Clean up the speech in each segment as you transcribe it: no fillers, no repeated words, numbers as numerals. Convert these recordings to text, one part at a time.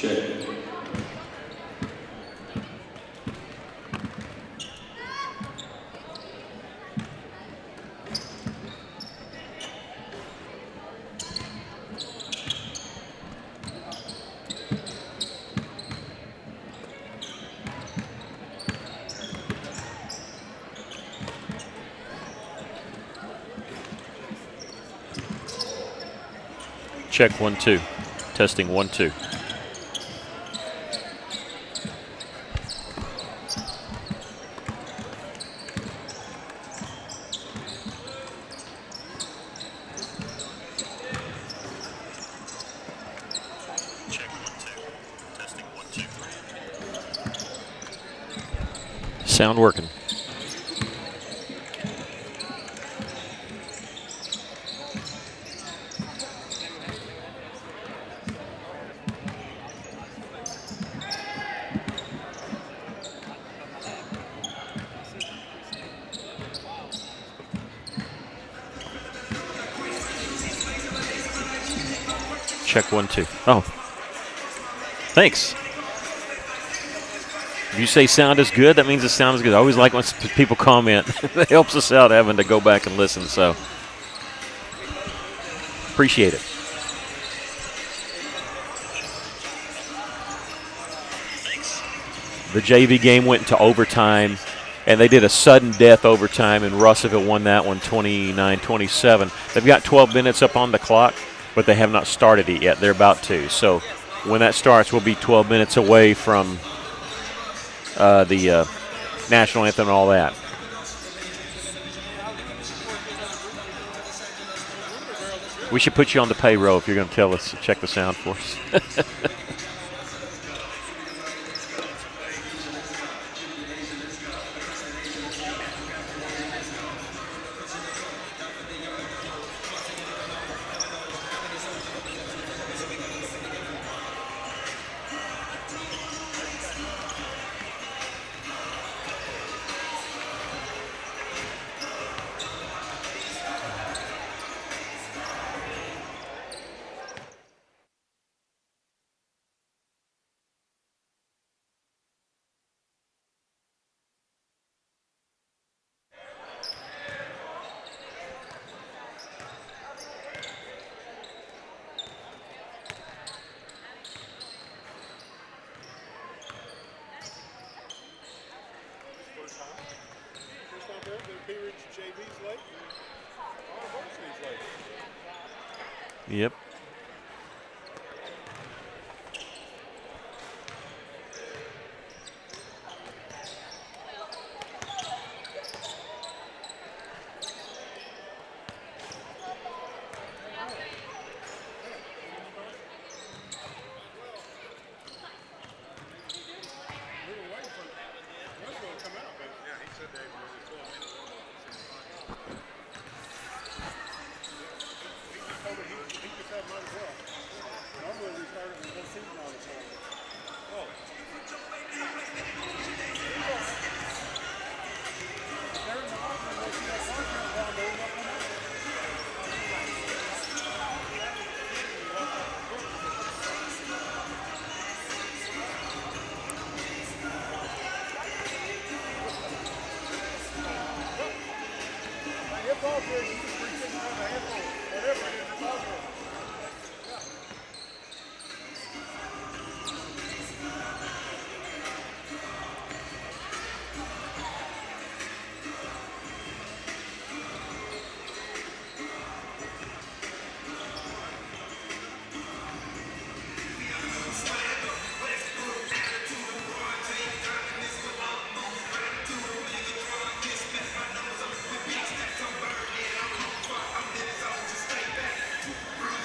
Check. Check 1 2. Testing 1 2. Sound working. Check 1 2. Oh, thanks. If you say sound is good, that means the sound is good. I always like when people comment. That helps us out having to go back and listen, so appreciate it. The JV game went into overtime, and they did a sudden death overtime, and Russellville won that one 29-27. They've got 12 minutes up on the clock, but they have not started it yet. They're about to. So when that starts, we'll be 12 minutes away from the national anthem and all that. We should put you on the payroll if you're going to tell us to check the sound for us. Yep.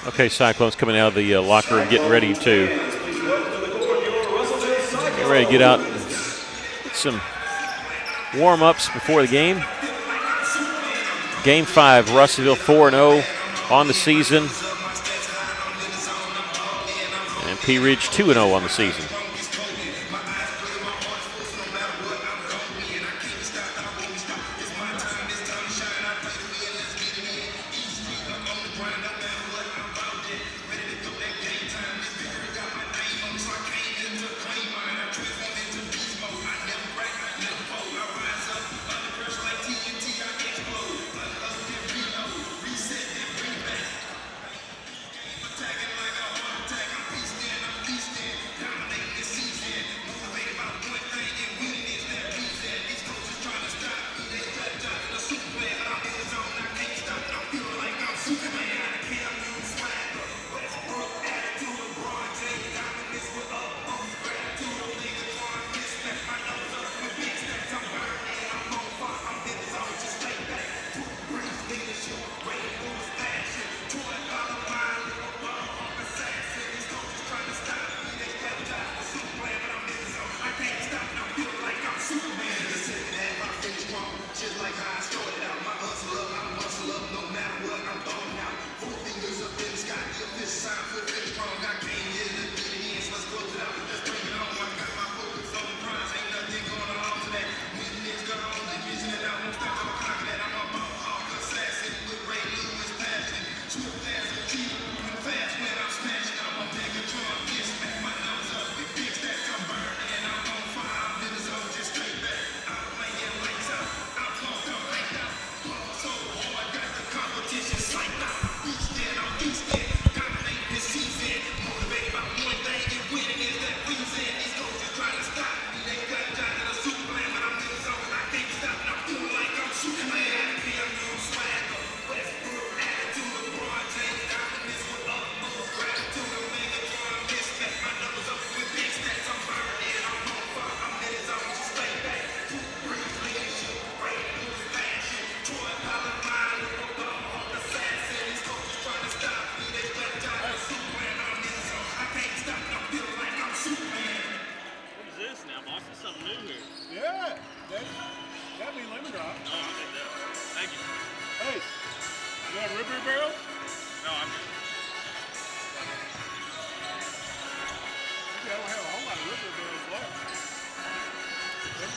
Okay, Cyclones coming out of the locker room, getting ready to get out and get some warm-ups before the game. Game 5, Russellville 4-0 on the season, and Pea Ridge 2-0 on the season.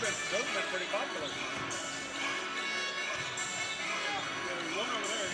Those have been pretty popular. There's one over there.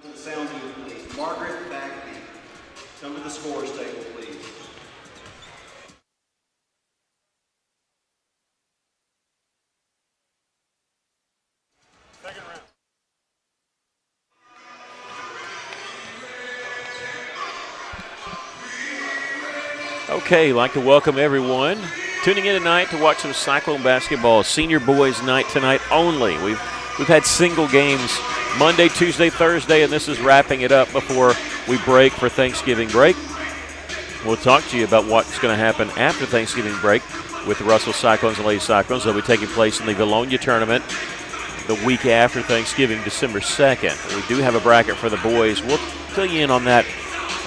To the sound booth, please. Margaret Bagby, come to the scores table, please. Second round. Okay, I'd like to welcome everyone tuning in tonight to watch some Cyclone basketball. Senior boys night tonight only. We've had single games Monday, Tuesday, Thursday, and this is wrapping it up before we break for Thanksgiving break. We'll talk to you about what's going to happen after Thanksgiving break with the Russell Cyclones and Lady Cyclones. They'll be taking place in the Valonia tournament the week after Thanksgiving, December 2nd. We do have a bracket for the boys. We'll fill you in on that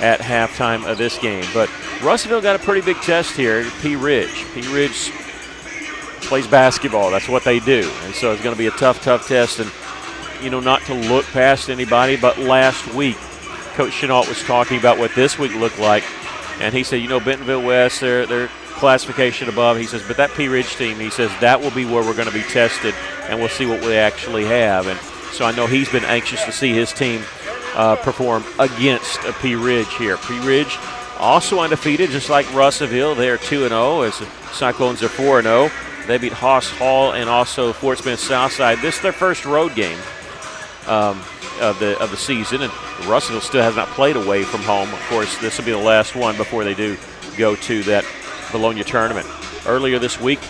at halftime of this game. But Russellville got a pretty big test here at Pea Ridge. Pea Ridge plays basketball. That's what they do. And so it's going to be a tough test. And, you know, not to look past anybody, but last week Coach Chenault was talking about what this week looked like. And he said, you know, Bentonville West, their classification above. He says, but that Pea Ridge team, he says, that will be where we're going to be tested, and we'll see what we actually have. And so I know he's been anxious to see his team perform against a Pea Ridge here. Pea Ridge also undefeated, just like Russellville. They are 2-0 as the Cyclones are 4-0. They beat Haas Hall and also Fort Smith Southside. This is their first road game. of the season, and Russellville still has not played away from home. Of course, this will be the last one before they do go to that Bologna tournament. Earlier this week,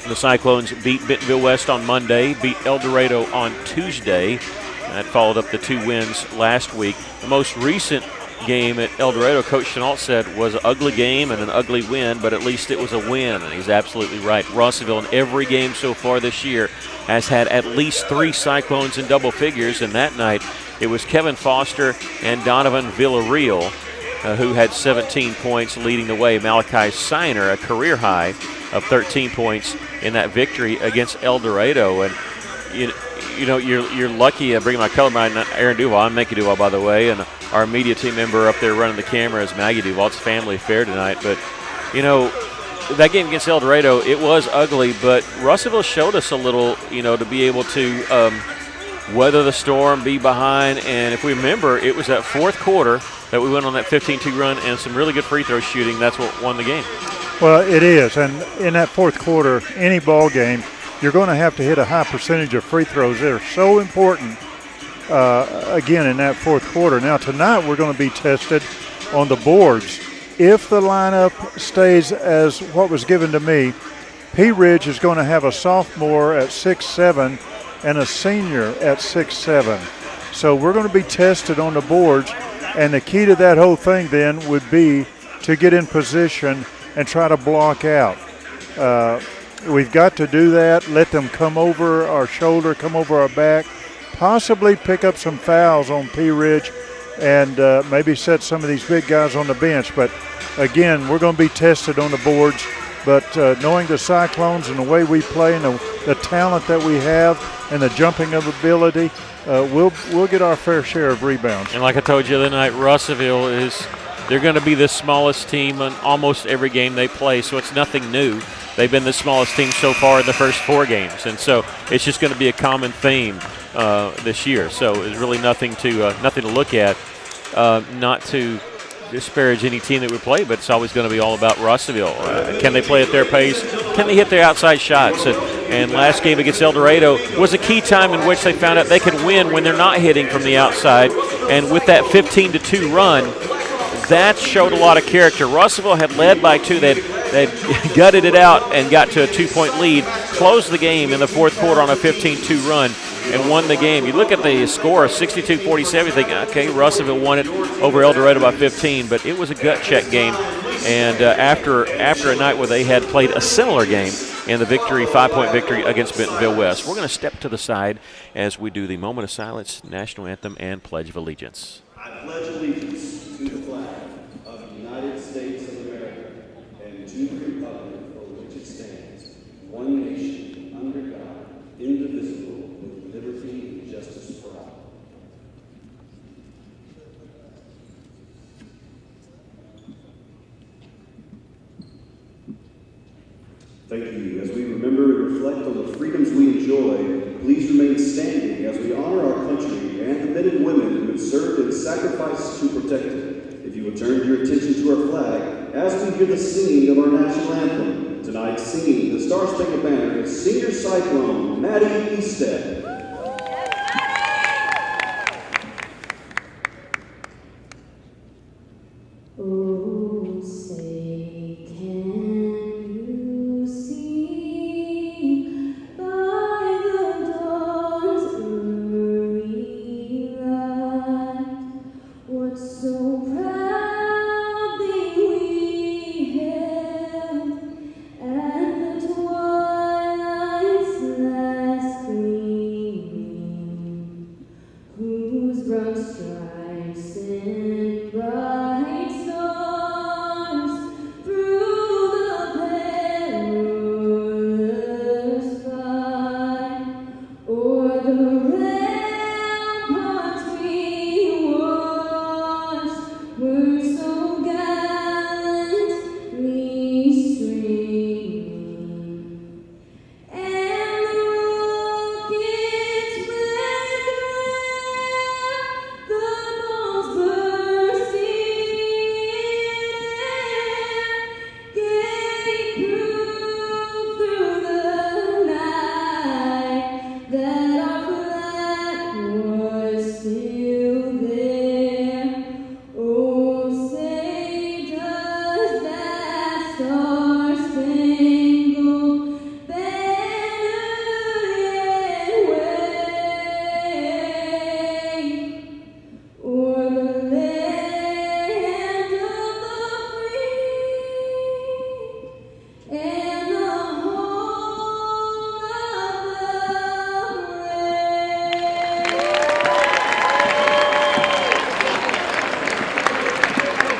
the Cyclones beat Bentonville West on Monday, beat El Dorado on Tuesday. That followed up the 2 wins last week. The most recent game at El Dorado, Coach Chenault said, was an ugly game and an ugly win, but at least it was a win, and he's absolutely right. Russellville in every game so far this year has had at least 3 Cyclones in double figures, and that night it was Kevin Foster and Donovan Villarreal who had 17 points leading the way. Malachi Siner, a career high of 13 points in that victory against El Dorado. And you're lucky. I bring my color mind, Aaron Duval. I'm Mickey Duval, by the way, and our media team member up there running the camera is Maggie Duval. It's a family affair tonight. But, that game against El Dorado, it was ugly, but Russellville showed us a little, to be able to weather the storm, be behind. And if we remember, it was that fourth quarter that we went on that 15-2 run and some really good free throw shooting. That's what won the game. Well, it is. And in that fourth quarter, any ball game, you're going to have to hit a high percentage of free throws. They're so important, again, in that fourth quarter. Now, tonight we're going to be tested on the boards. If the lineup stays as what was given to me, Pea Ridge is going to have a sophomore at 6'7" and a senior at 6'7". So we're going to be tested on the boards, and the key to that whole thing then would be to get in position and try to block out. We've got to do that, let them come over our shoulder, come over our back, possibly pick up some fouls on Pea Ridge, and maybe set some of these big guys on the bench. But, again, we're going to be tested on the boards. But knowing the Cyclones and the way we play and the talent that we have and the jumping ability, we'll get our fair share of rebounds. And like I told you the other night, Russellville they're going to be the smallest team in almost every game they play, so it's nothing new. They've been the smallest team so far in the first 4 games, and so it's just going to be a common theme this year. So it's really nothing to look at, not to disparage any team that we play, but it's always going to be all about Russellville. Can they play at their pace? Can they hit their outside shots? And last game against El Dorado was a key time in which they found out they could win when they're not hitting from the outside. And with that 15-2 run, that showed a lot of character. Russellville had led by 2. They'd gutted it out and got to a 2-point lead, closed the game in the fourth quarter on a 15-2 run, and won the game. You look at the score, 62-47, you think, okay, Russellville won it over El Dorado by 15, but it was a gut-check game. And after a night where they had played a similar game in the 5-point victory against Bentonville West. We're going to step to the side as we do the moment of silence, national anthem, and Pledge of Allegiance. I pledge allegiance to the flag of the United States of America and to the republic for which it stands, one nation, under God, indivisible, with liberty and justice for all. Thank you. As we remember and reflect on the freedoms we enjoy, please remain standing as we honor our country and the men and women who have served and sacrificed to protect it. If you would turn your attention to our flag as we hear the singing of our national anthem. Tonight, singing the Star Spangled Banner is Senior Cyclone Maddie Easted. Oh, say, can you see by the dawn's early light what so proudly we hailed at the twilight's last gleaming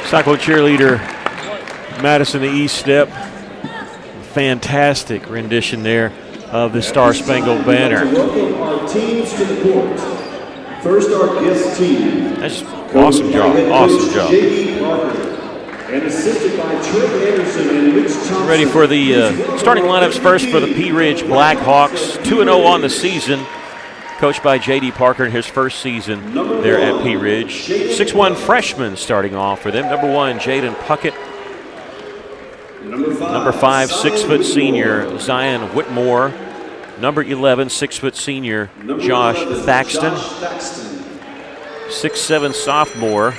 Cyclone cheerleader Madison the East Step. Fantastic rendition there of the Star Spangled Banner. Welcome our teams to the court. First, our guest team. That's awesome job. Awesome job. J.D. Parker, and assisted by Trent Anderson and Mitch Thompson. Ready for the starting lineups first for the Pea Ridge Blackhawks. 2-0 on the season. Coached by J.D. Parker in his first season there at Pea Ridge. 6'1" freshman starting off for them. Number 1, Jaden Puckett. Number 5, 6' senior Zion Whitmore. Number 11, 6' senior Josh Thaxton. 6'7" sophomore.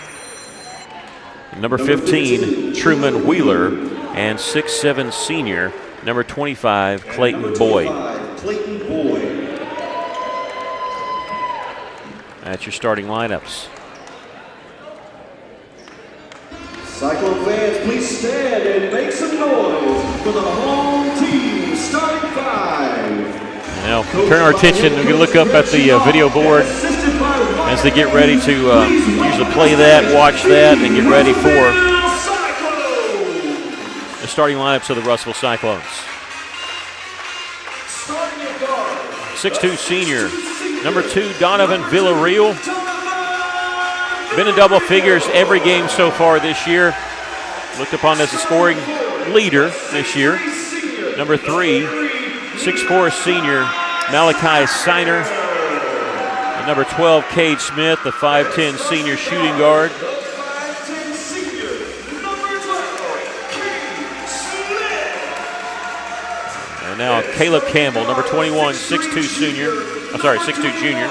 Number 15, Truman Wheeler. And 6'7" senior, number 25, Clayton Boyd. That's your starting lineups. Cyclone fans, please stand and make some noise for the home team starting 5. Now, turn our attention, we can look up at the video board as they get ready to usually play that, watch that, and get ready for the starting lineups of the Russellville Cyclones. 6'2" senior, number 2, Donovan Villarreal. Been in double figures every game so far this year. Looked upon as a scoring leader this year. Number 3, 6'4" senior Malachi Siner. And number 12, Cade Smith, the 5'10" senior shooting guard. And now Caleb Campbell, number 21, 6'2" senior. I'm sorry, 6'2" junior.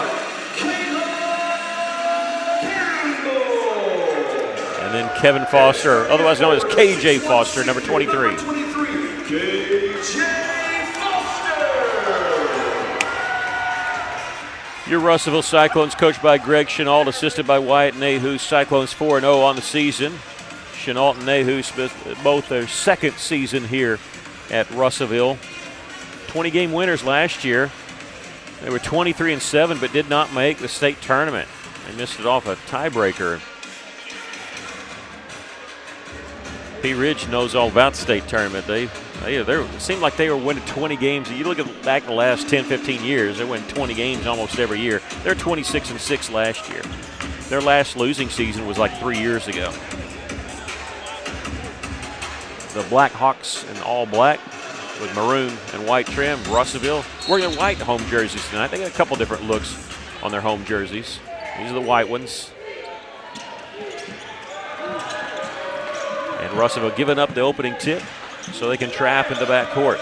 And then Kevin Foster, otherwise known as KJ Foster, number 23. Your Russellville Cyclones, coached by Greg Chenault, assisted by Wyatt Nahu. Cyclones 4-0 on the season. Chenault and Nahu both their second season here at Russellville. 20-game winners last year. They were 23-7, but did not make the state tournament. They missed it off a tiebreaker. Pea Ridge knows all about the state tournament. It seemed like they were winning 20 games. You look at back the last 10, 15 years, they win 20 games almost every year. They're 26-6 last year. Their last losing season was like 3 years ago. The Blackhawks in all black with maroon and white trim. Russellville wearing their white home jerseys tonight. They got a couple different looks on their home jerseys. These are the white ones. And Russellville giving up the opening tip so they can trap in the back court.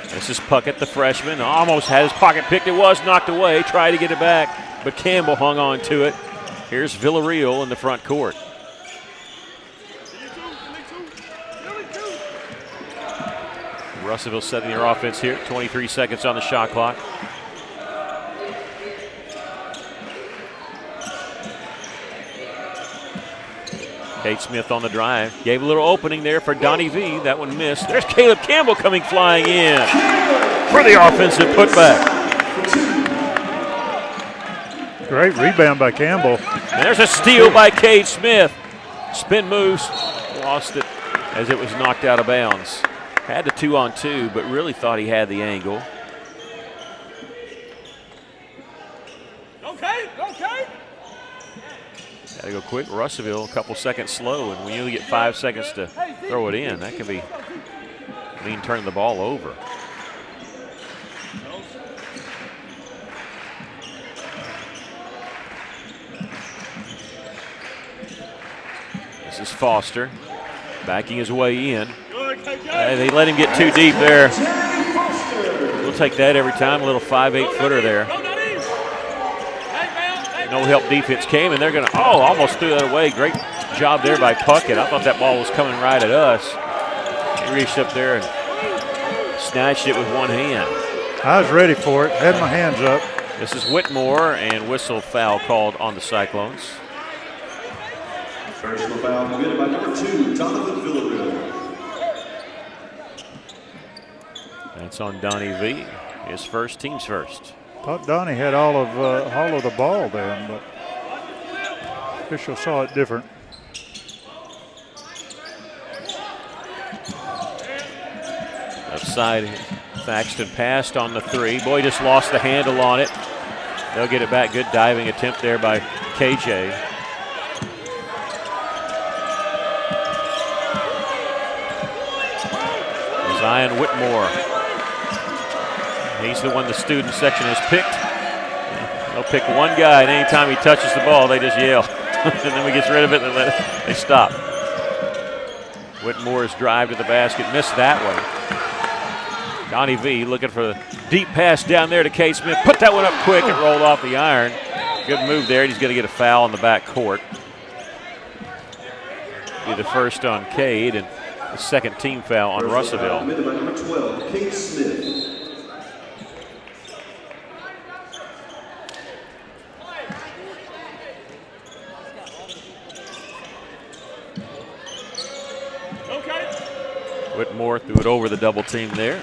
This is Puckett, the freshman. Almost had his pocket picked. It was knocked away. Tried to get it back, but Campbell hung on to it. Here's Villarreal in the front court. Russellville setting their offense here. 23 seconds on the shot clock. Kate Smith on the drive. Gave a little opening there for Donnie V. That one missed. There's Caleb Campbell coming flying in for the offensive putback. Great rebound by Campbell. And there's a steal by Cade Smith. Spin moves. Lost it as it was knocked out of bounds. Had the 2-on-2, but really thought he had the angle. Okay. Got to go quick. Russellville, a couple seconds slow, and when you only get 5 seconds to throw it in, that can mean turning the ball over. This is Foster backing his way in. They let him get too deep there. We'll take that every time. A little 5'8" footer there. No help defense came, and they're going to, almost threw that away. Great job there by Puckett. I thought that ball was coming right at us. He reached up there and snatched it with one hand. I was ready for it, had my hands up. This is Whitmore, and whistle foul called on the Cyclones. Personal foul committed by number 2, Donovan Villarreal. That's on Donnie V. His first, team's first. Thought Donnie had all of the ball then, but official saw it different. Left side, Thaxton passed on the three. Boy, just lost the handle on it. They'll get it back. Good diving attempt there by KJ. Zion Whitmore. He's the one the student section has picked. They'll pick one guy, and anytime he touches the ball, they just yell. And then we get rid of it, and they stop. Whitmore's drive to the basket, missed that one. Donnie V looking for the deep pass down there to Cade Smith. Put that one up quick and rolled off the iron. Good move there. He's going to get a foul in the back court. Be the first on Cade, and the second team foul on Russellville. Number 12, Cade Smith. Whitmore threw it over the double team there.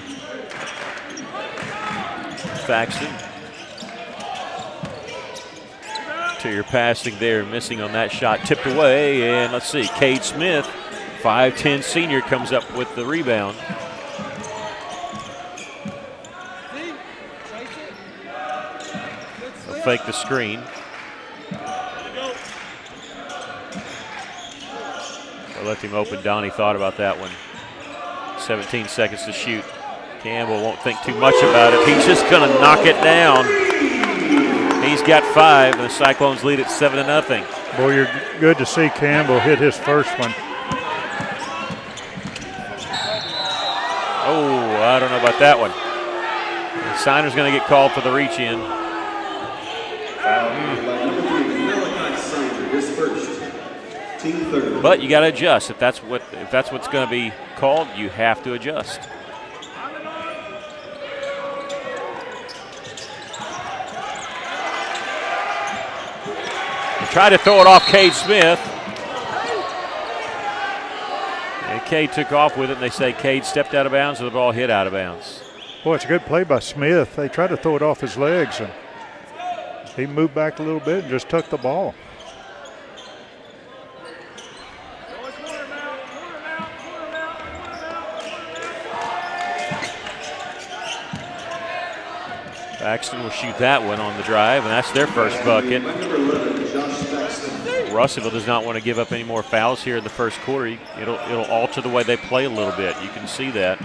Thaxton. To your passing there, missing on that shot, tipped away, and let's see, Cade Smith, 5'10" senior, comes up with the rebound. They'll fake the screen. They left him open. Donnie thought about that one. 17 seconds to shoot. Campbell won't think too much about it. He's just going to knock it down. He's got 5, and the Cyclones lead at 7-0. Boy, you're good to see Campbell hit his first one. Oh, I don't know about that one. Signer's going to get called for the reach in. But you got to adjust. If that's what's going to be called, you have to adjust. Tried to throw it off Cade Smith. And Cade took off with it, and they say Cade stepped out of bounds, and the ball hit out of bounds. Boy, it's a good play by Smith. They tried to throw it off his legs, and he moved back a little bit and just took the ball. Thaxton will shoot that one on the drive, and that's their first bucket. Russellville does not want to give up any more fouls here in the first quarter. It'll alter the way they play a little bit. You can see that.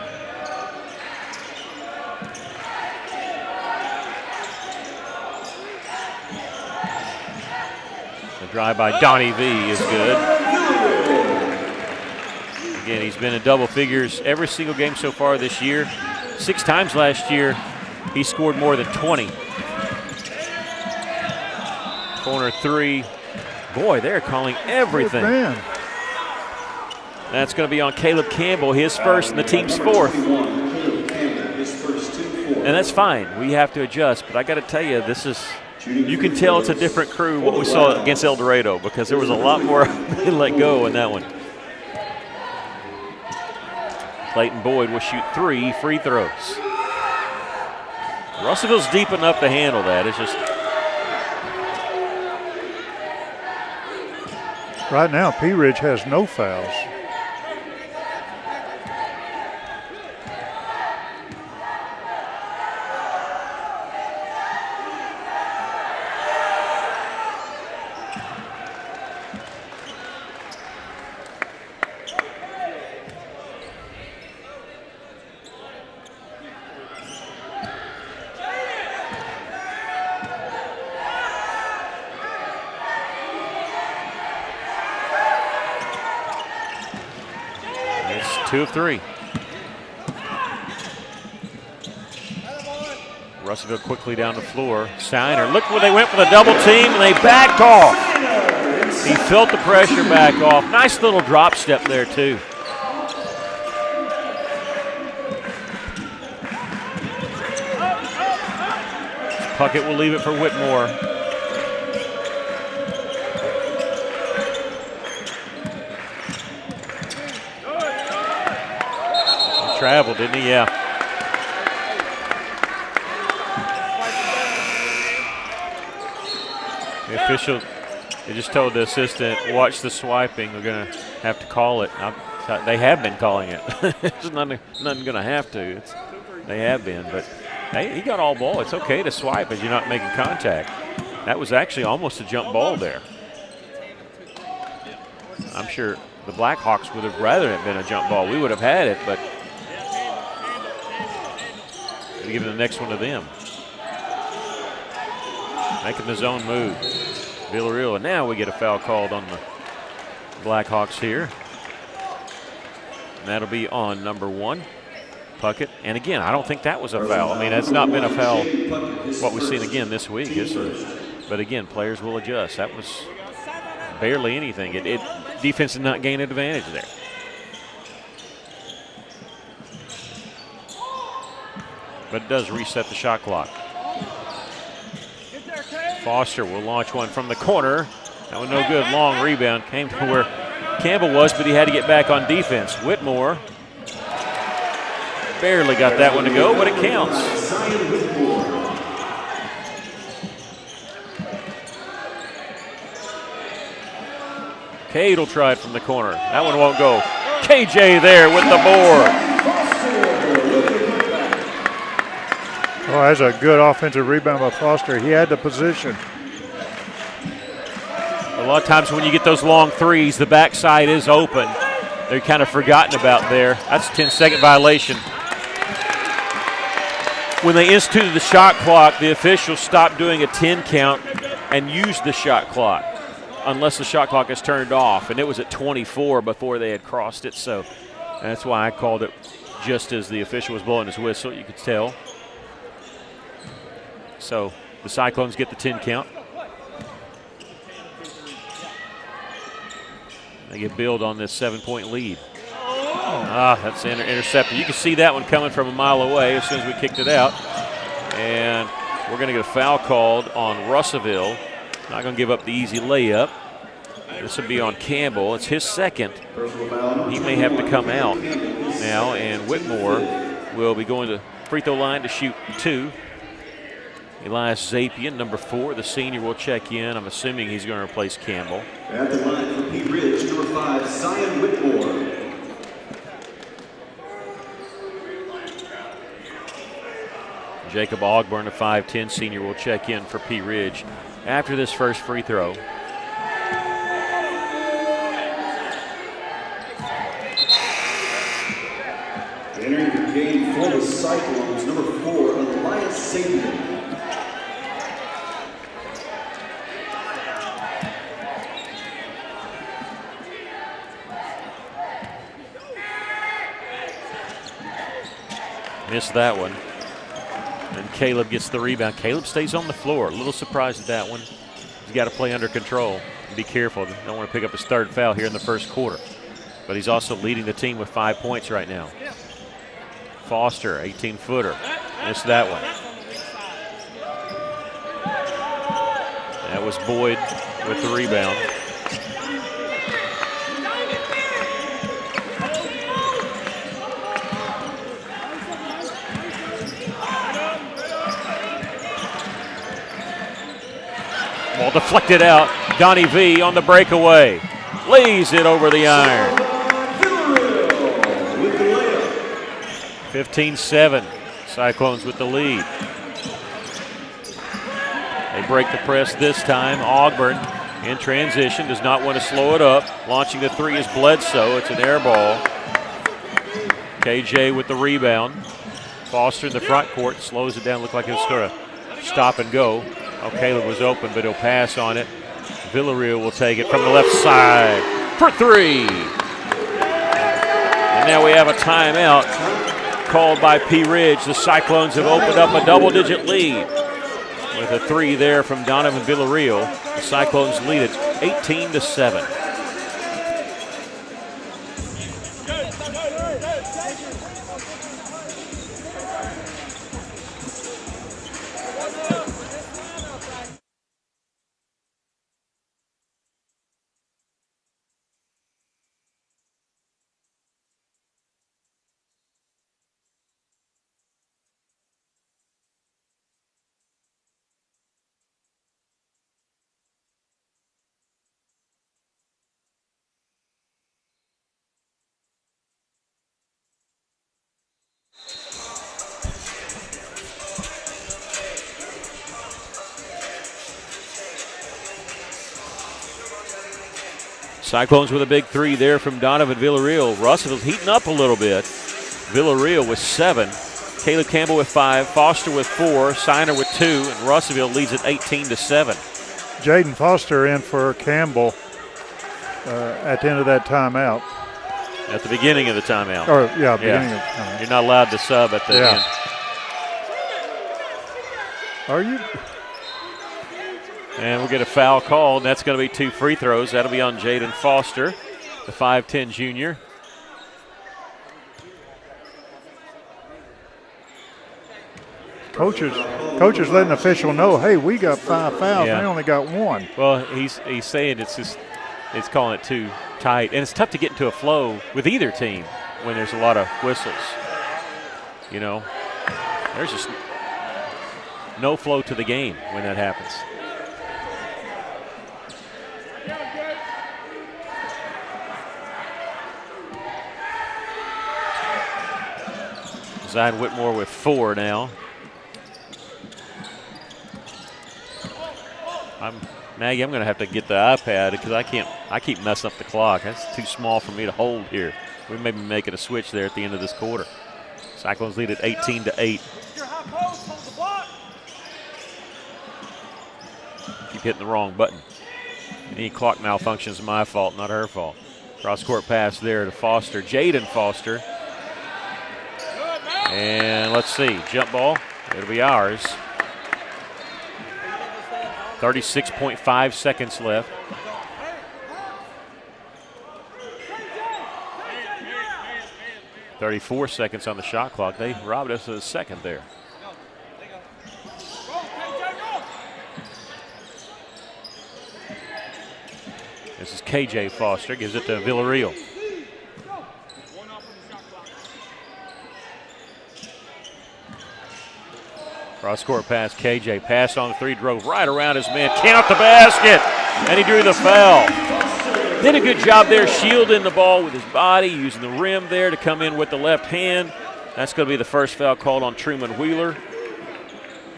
The drive by Donnie V is good. Again, he's been in double figures every single game so far this year. 6 times last year, he scored more than 20. Corner 3. Boy, they're calling everything. That's going to be on Caleb Campbell, his first and the team's 4th. And that's fine. We have to adjust. But I got to tell you, you can tell it's a different crew what we saw against El Dorado, because there was a lot more they let go in that one. Clayton Boyd will shoot 3 free throws. Russellville's deep enough to handle that. It's just right now, Pea Ridge has no fouls. It's 2 of 3. Russellville quickly down the floor. Steiner, look where they went for the double team, and they backed off. He felt the pressure back off. Nice little drop step there, too. Puckett will leave it for Whitmore. He traveled, didn't he? Yeah. official, they just told the assistant, watch the swiping. We're going to have to call it. They have been calling it. There's nothing going to have to. They have been, but hey, he got all ball. It's okay to swipe as you're not making contact. That was actually almost a jump ball there. I'm sure the Blackhawks would have rather it been a jump ball. We would have had it, but we're giving the next one to them. Making the zone move. Villarreal, and now we get a foul called on the Blackhawks here. And that'll be on number 1, Puckett. And again, I don't think that was a foul. I mean, that's not been a foul, what we've seen again this week. But again, players will adjust. That was barely anything. Defense did not gain an advantage there. But it does reset the shot clock. Foster will launch one from the corner. That was no good. Long rebound. Came to where Campbell was, but he had to get back on defense. Whitmore barely got that one to go, but it counts. Cade will try it from the corner. That one won't go. KJ there with the board. Oh, that's a good offensive rebound by Foster. He had the position. A lot of times when you get those long threes, the backside is open. They're kind of forgotten about there. That's a 10-second violation. When they instituted the shot clock, the officials stopped doing a 10 count and used the shot clock unless the shot clock is turned off. And it was at 24 before they had crossed it. So that's why I called it just as the official was blowing his whistle. You could tell. So the Cyclones get the 10 count. They get build on this 7-point lead. That's intercepted. You can see that one coming from a mile away as soon as we kicked it out. And we're going to get a foul called on Russellville. Not going to give up the easy layup. This will be on Campbell. It's his second. He may have to come out now, and Whitmore will be going to free throw line to shoot 2. Elias Zapian, number 4, the senior, will check in. I'm assuming he's going to replace Campbell. At the line for Pea Ridge, number 5, Zion Whitmore. Jacob Ogburn, a 5'10 senior, will check in for Pea Ridge after this first free throw. Entering the game for the Cyclones, number 4, Elias Zapian. Missed that one. And Caleb gets the rebound. Caleb stays on the floor. A little surprised at that one. He's got to play under control and be careful. Don't want to pick up his 3rd foul here in the first quarter. But he's also leading the team with 5 points right now. Foster, 18-footer. Missed that one. That was Boyd with the rebound. Ball deflected out. Donnie V on the breakaway. Lays it over the iron. 15-7. Cyclones with the lead. They break the press this time. Ogburn in transition. Does not want to slow it up. Launching the 3 is Bledsoe. It's an air ball. KJ with the rebound. Foster in the front court. Slows it down. Looked like it was going to stop and go. Oh, Caleb was open, but he'll pass on it. Villarreal will take it from the left side for 3. And now we have a timeout called by Pea Ridge. The Cyclones have opened up a double-digit lead with a 3 there from Donovan Villarreal. The Cyclones lead it 18-7. Cyclones with a big 3 there from Donovan Villarreal. Russellville's heating up a little bit. Villarreal with 7. Caleb Campbell with 5. Foster with 4. Siner with 2. And Russellville leads at 18-7. Jaden Foster in for Campbell at the end of that timeout. At the beginning of the timeout. Beginning of the timeout. You're not allowed to sub at the end. Are you? And we'll get a foul called, and that's going to be 2 free throws. That'll be on Jaden Foster, the 5'10 junior. Coaches letting the official know, hey, we got 5 fouls. Yeah. They only got 1. Well, he's saying it's calling it too tight, and it's tough to get into a flow with either team when there's a lot of whistles. You know, there's just no flow to the game when that happens. Zion Whitmore with 4 now. Maggie, I'm going to have to get the iPad because I keep messing up the clock. That's too small for me to hold here. We may be making a switch there at the end of this quarter. Cyclones lead at 18-8. Keep hitting the wrong button. Any clock malfunction is my fault, not her fault. Cross-court pass there to Foster. Jaden Foster. And let's see, jump ball. It'll be ours. 36.5 seconds left. .34 seconds on the shot clock. They robbed us of a second there. This is KJ Foster, gives it to Villarreal. Cross-court pass, KJ passed on the 3, drove right around his man, count the basket, and he drew the foul. Did a good job there shielding the ball with his body, using the rim there to come in with the left hand. That's going to be the first foul called on Truman Wheeler.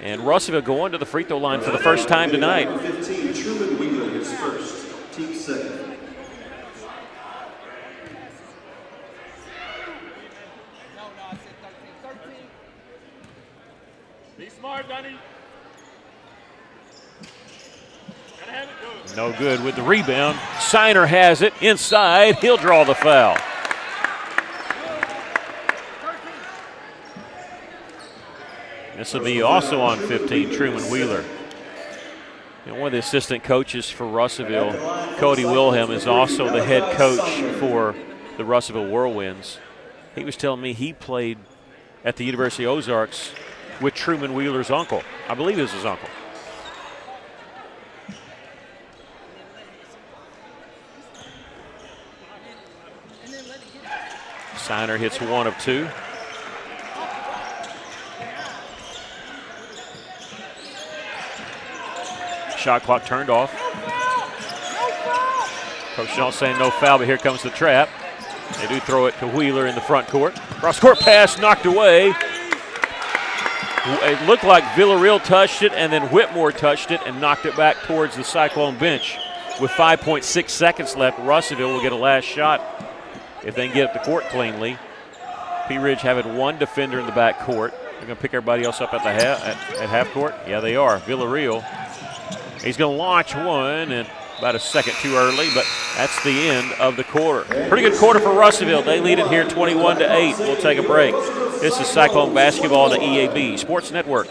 And Russellville going to the free throw line for the first time tonight. 15, Truman Wheeler, his first, team second. Be smart, Dunny. Gotta have it good. No good with the rebound. Siner has it inside. He'll draw the foul. This will be also on 15, Truman Wheeler. And one of the assistant coaches for Russellville, Cody Wilhelm, is also the head coach for the Russellville Whirlwinds. He was telling me he played at the University of Ozarks with Truman Wheeler's uncle. I believe it was his uncle. Siner hits 1 of 2. Shot clock turned off. Coach Shaw saying no foul, but here comes the trap. They do throw it to Wheeler in the front court. Cross-court pass knocked away. It looked like Villarreal touched it, and then Whitmore touched it and knocked it back towards the Cyclone bench. With 5.6 seconds left, Russellville will get a last shot if they can get up the court cleanly. Pea Ridge having 1 defender in the back court. They're going to pick everybody else up at the half court. Yeah, they are. Villarreal. He's going to launch one, and about a second too early, but that's the end of the quarter. Pretty good quarter for Russellville. They lead it here 21-8. We'll take a break. This is Cyclone Basketball on the EAB Sports Network.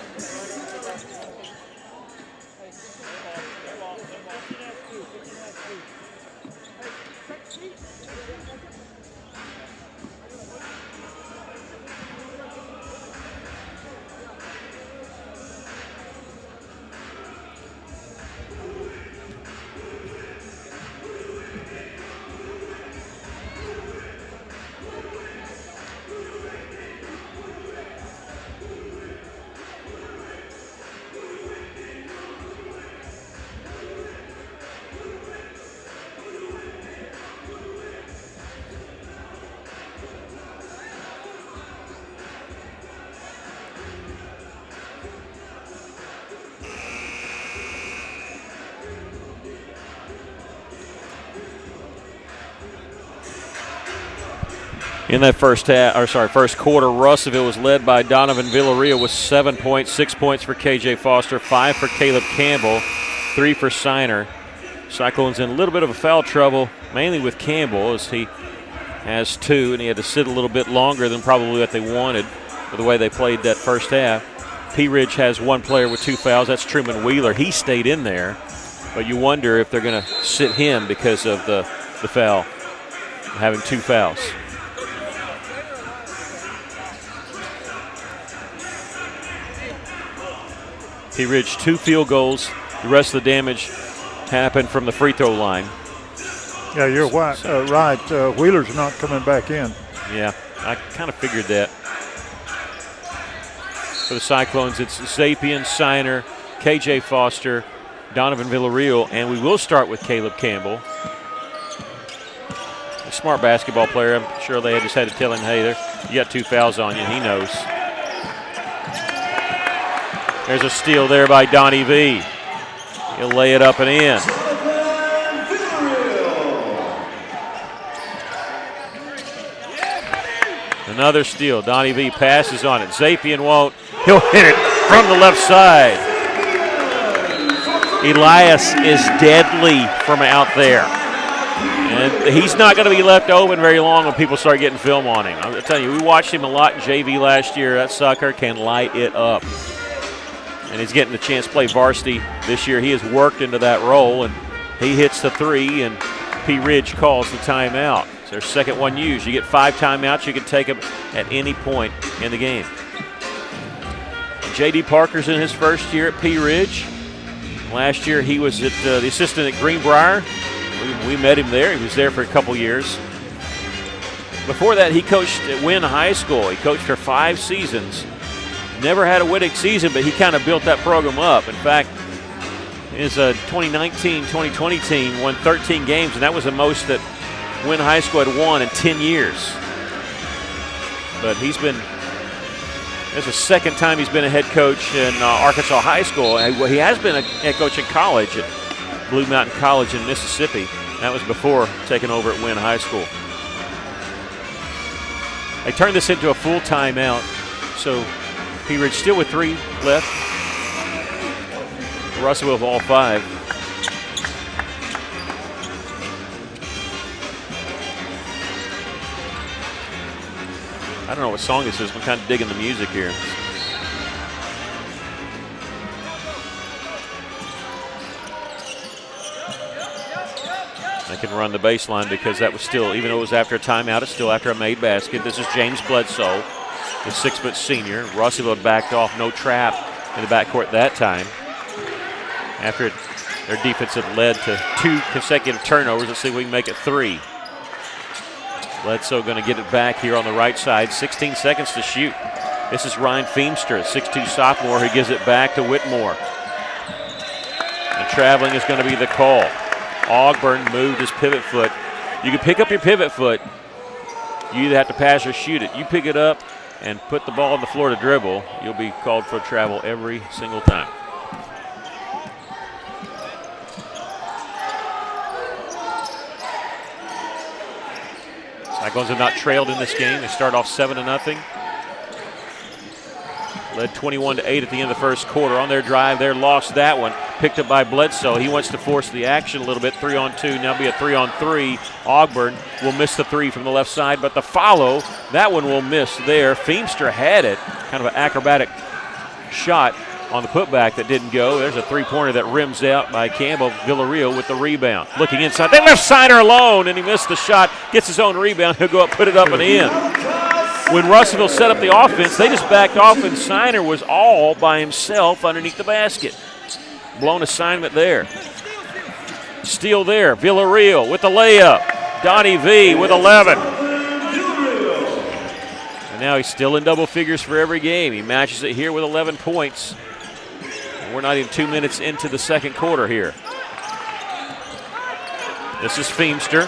In that first quarter, Russellville was led by Donovan Villarreal with 7 points, 6 points for KJ Foster, 5 for Caleb Campbell, 3 for Siner. Cyclones in a little bit of a foul trouble, mainly with Campbell, as he has 2, and he had to sit a little bit longer than probably what they wanted for the way they played that first half. Pea Ridge has 1 player with 2 fouls. That's Truman Wheeler. He stayed in there, but you wonder if they're going to sit him because of the foul, having 2 fouls. Pea Ridge 2 field goals. The rest of the damage happened from the free throw line. Yeah, you're right. Wheeler's not coming back in. Yeah, I kind of figured that. For the Cyclones, it's Zapien, Siner, KJ Foster, Donovan Villarreal, and we will start with Caleb Campbell. A smart basketball player. I'm sure they just had to tell him, hey, you got 2 fouls on you, and he knows. There's a steal there by Donnie V. He'll lay it up and in. Another steal. Donnie V passes on it. Zapien won't. He'll hit it from the left side. Elias is deadly from out there. And he's not going to be left open very long when people start getting film on him. I'm telling you, we watched him a lot in JV last year. That sucker can light it up. And he's getting the chance to play varsity this year. He has worked into that role, and he hits the 3, and Pea Ridge calls the timeout. It's their second one used. You get 5 timeouts. You can take them at any point in the game. J.D. Parker's in his first year at Pea Ridge. Last year he was the assistant at Greenbrier. We met him there. He was there for a couple years. Before that, he coached at Wynn High School. He coached for 5 seasons. Never had a winning season, but he kind of built that program up. In fact, his 2019-2020 team won 13 games, and that was the most that Wynn High School had won in 10 years. But it's the second time he's been a head coach in Arkansas High School. He has been a head coach in college at Blue Mountain College in Mississippi. That was before taking over at Wynn High School. They turned this into a full timeout, so Pea Ridge still with 3 left. Russellville with all 5. I don't know what song this is. I'm kind of digging the music here. They can run the baseline because that was still, even though it was after a timeout, it's still after a made basket. This is James Bledsoe, the 6-foot senior. Russellville backed off, no trap in the backcourt that time. After their defense had led to 2 consecutive turnovers, let's see if we can make it 3. Bledsoe going to get it back here on the right side. 16 seconds to shoot. This is Ryan Feemster, a 6'2 sophomore, who gives it back to Whitmore. And traveling is going to be the call. Ogburn moved his pivot foot. You can pick up your pivot foot. You either have to pass or shoot it. You pick it up and put the ball on the floor to dribble, you'll be called for travel every single time. Cyclones have not trailed in this game. They start off 7-0. Led 21-8 at the end of the first quarter. On their drive there, lost that one. Picked up by Bledsoe. He wants to force the action a little bit. 3-on-2, now be a 3-on-3. Ogburn will miss the 3 from the left side, but the follow, that one will miss there. Feemster had it. Kind of an acrobatic shot on the putback that didn't go. There's a 3-pointer that rims out by Campbell. Villarreal with the rebound. Looking inside. They left Siner alone, and he missed the shot. Gets his own rebound. He'll go up, put it up and in. When Russellville set up the offense, they just backed off, and Siner was all by himself underneath the basket. Blown assignment there. Steal there. Villarreal with the layup. Donnie V with 11. And now he's still in double figures for every game. He matches it here with 11 points. And we're not even 2 minutes into the second quarter here. This is Feemster.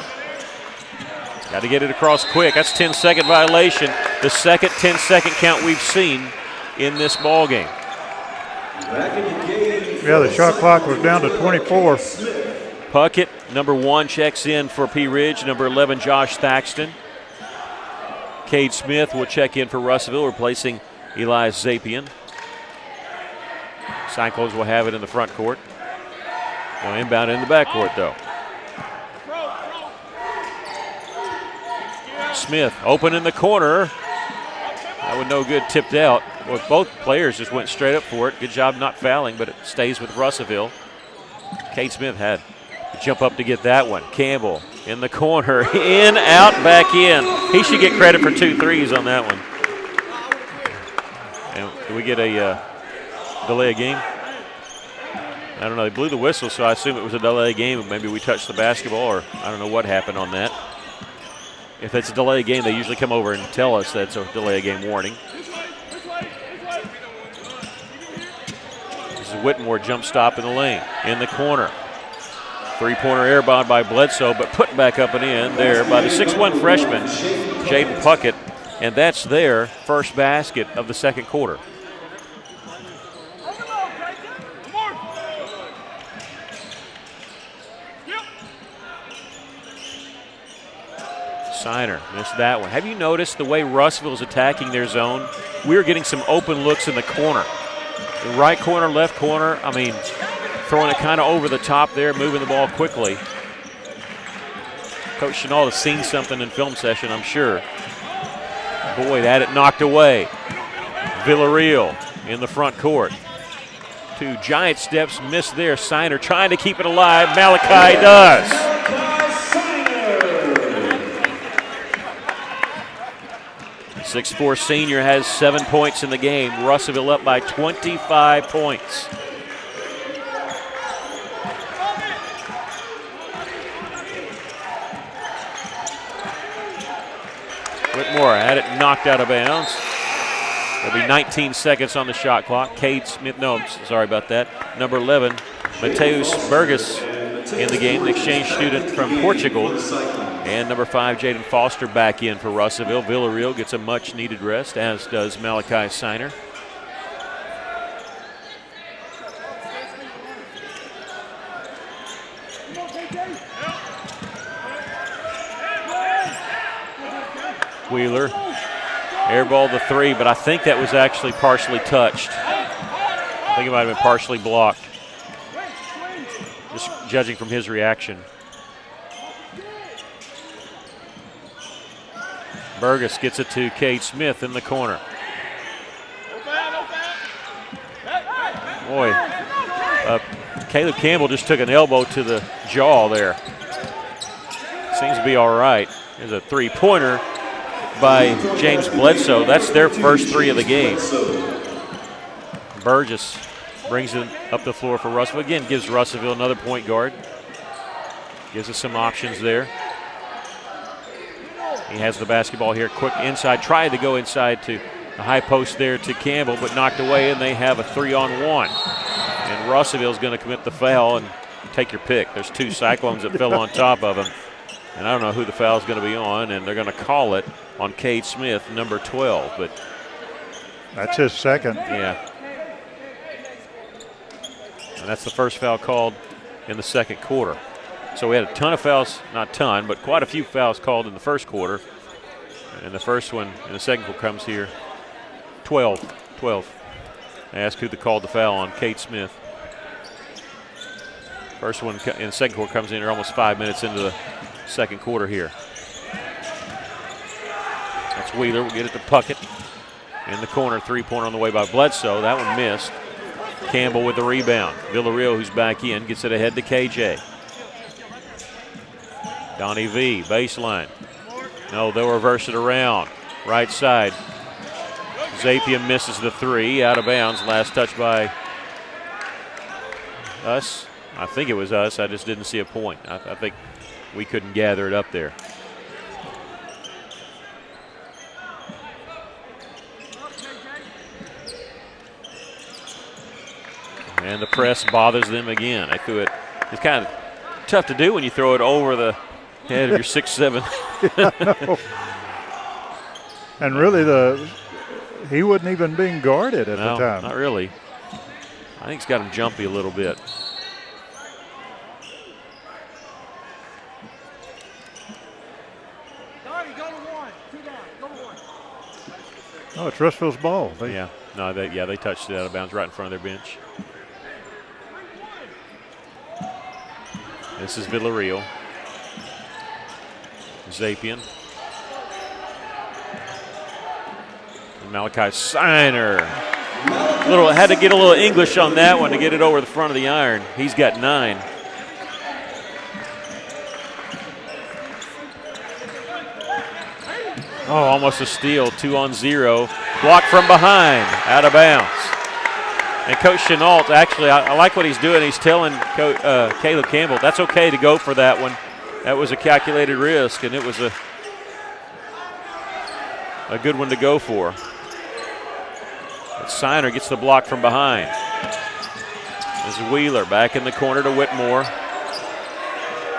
Got to get it across quick. That's 10-second violation. The second 10-second count we've seen in this ball game. Yeah, the shot clock was down to 24. Puckett, number 1, checks in for Pea Ridge. Number 11, Josh Thaxton. Cade Smith will check in for Russellville, replacing Elias Zapian. Cyclones will have it in the front court. They'll inbound in the back court, though. Smith open in the corner. That was no good, tipped out. Well, both players just went straight up for it. Good job not fouling, but it stays with Russellville. Cade Smith had to jump up to get that one. Campbell in the corner, in, out, back in. He should get credit for 2 threes on that one. And do we get a delay of game? I don't know. They blew the whistle, so I assume it was a delay of game. Maybe we touched the basketball, or I don't know what happened on that. If it's a delay of game, they usually come over and tell us that's a delay of game warning. This is Whitmore jump stop in the lane, in the corner. Three-pointer airball by Bledsoe, but put back up and in there by the 6'1 freshman, Jaden Puckett, and that's their first basket of the second quarter. Signer missed that one. Have you noticed the way Russellville's attacking their zone? We're getting some open looks in the corner. The right corner, left corner, I mean, throwing it kind of over the top there, moving the ball quickly. Coach Chenault has seen something in film session, I'm sure. Boy, that it knocked away. Villarreal in the front court. 2 giant steps missed there. Signer trying to keep it alive. Malachi does. 6'4 senior has 7 points in the game. Russellville up by 25 points. Whitmore had it knocked out of bounds. There'll be 19 seconds on the shot clock. Cade Smith, no, sorry about that. Number 11, Mateus Burgess in the game, the exchange student from Portugal. And number 5, Jaden Foster back in for Russellville. Villarreal gets a much-needed rest, as does Malachi Signer. Wheeler, airball the 3, but I think that was actually partially touched. I think it might have been partially blocked, just judging from his reaction. Burgess gets it to Cade Smith in the corner. Boy, Caleb Campbell just took an elbow to the jaw there. Seems to be all right. There's a three-pointer by James Bledsoe. That's their first 3 of the game. Burgess brings it up the floor for Russellville. Again, gives Russellville another point guard. Gives us some options there. He has the basketball here, quick inside. Tried to go inside to the high post there to Campbell, but knocked away, and they have a 3-on-1. And Russellville's going to commit the foul, and take your pick. There's 2 Cyclones that fell on top of him. And I don't know who the foul's going to be on, and they're going to call it on Cade Smith, number 12. But that's his second. Yeah. And that's the first foul called in the second quarter. So we had a ton of fouls, not ton, but quite a few fouls called in the first quarter. And the first one in the second quarter comes here, 12. I asked who called the foul on Cade Smith. First one in the second quarter comes in here almost 5 minutes into the second quarter here. That's Wheeler. We'll get it to Puckett. In the corner, 3-pointer on the way by Bledsoe. That one missed. Campbell with the rebound. Villarreal, who's back in, gets it ahead to KJ. Donnie V, baseline. No, they'll reverse it around. Right side. Zapian misses the 3, out of bounds. Last touch by us. I think it was us. I just didn't see a point. I think we couldn't gather it up there. And the press bothers them again. They threw it. It's kind of tough to do when you throw it over the head of your 6'7". And really, he wasn't even being guarded at the time. Not really. I think it's got him jumpy a little bit. Oh, it's Russell's ball. They touched it out of bounds right in front of their bench. This is Villarreal. Zapian. And Malachi Siner. Had to get a little English on that one to get it over the front of the iron. He's got 9. Oh, almost a steal. 2 on 0. Blocked from behind. Out of bounds. And Coach Chenault, actually, I like what he's doing. He's telling Caleb Campbell, that's okay to go for that one. That was a calculated risk, and it was a good one to go for. But Siner gets the block from behind. This is Wheeler back in the corner to Whitmore.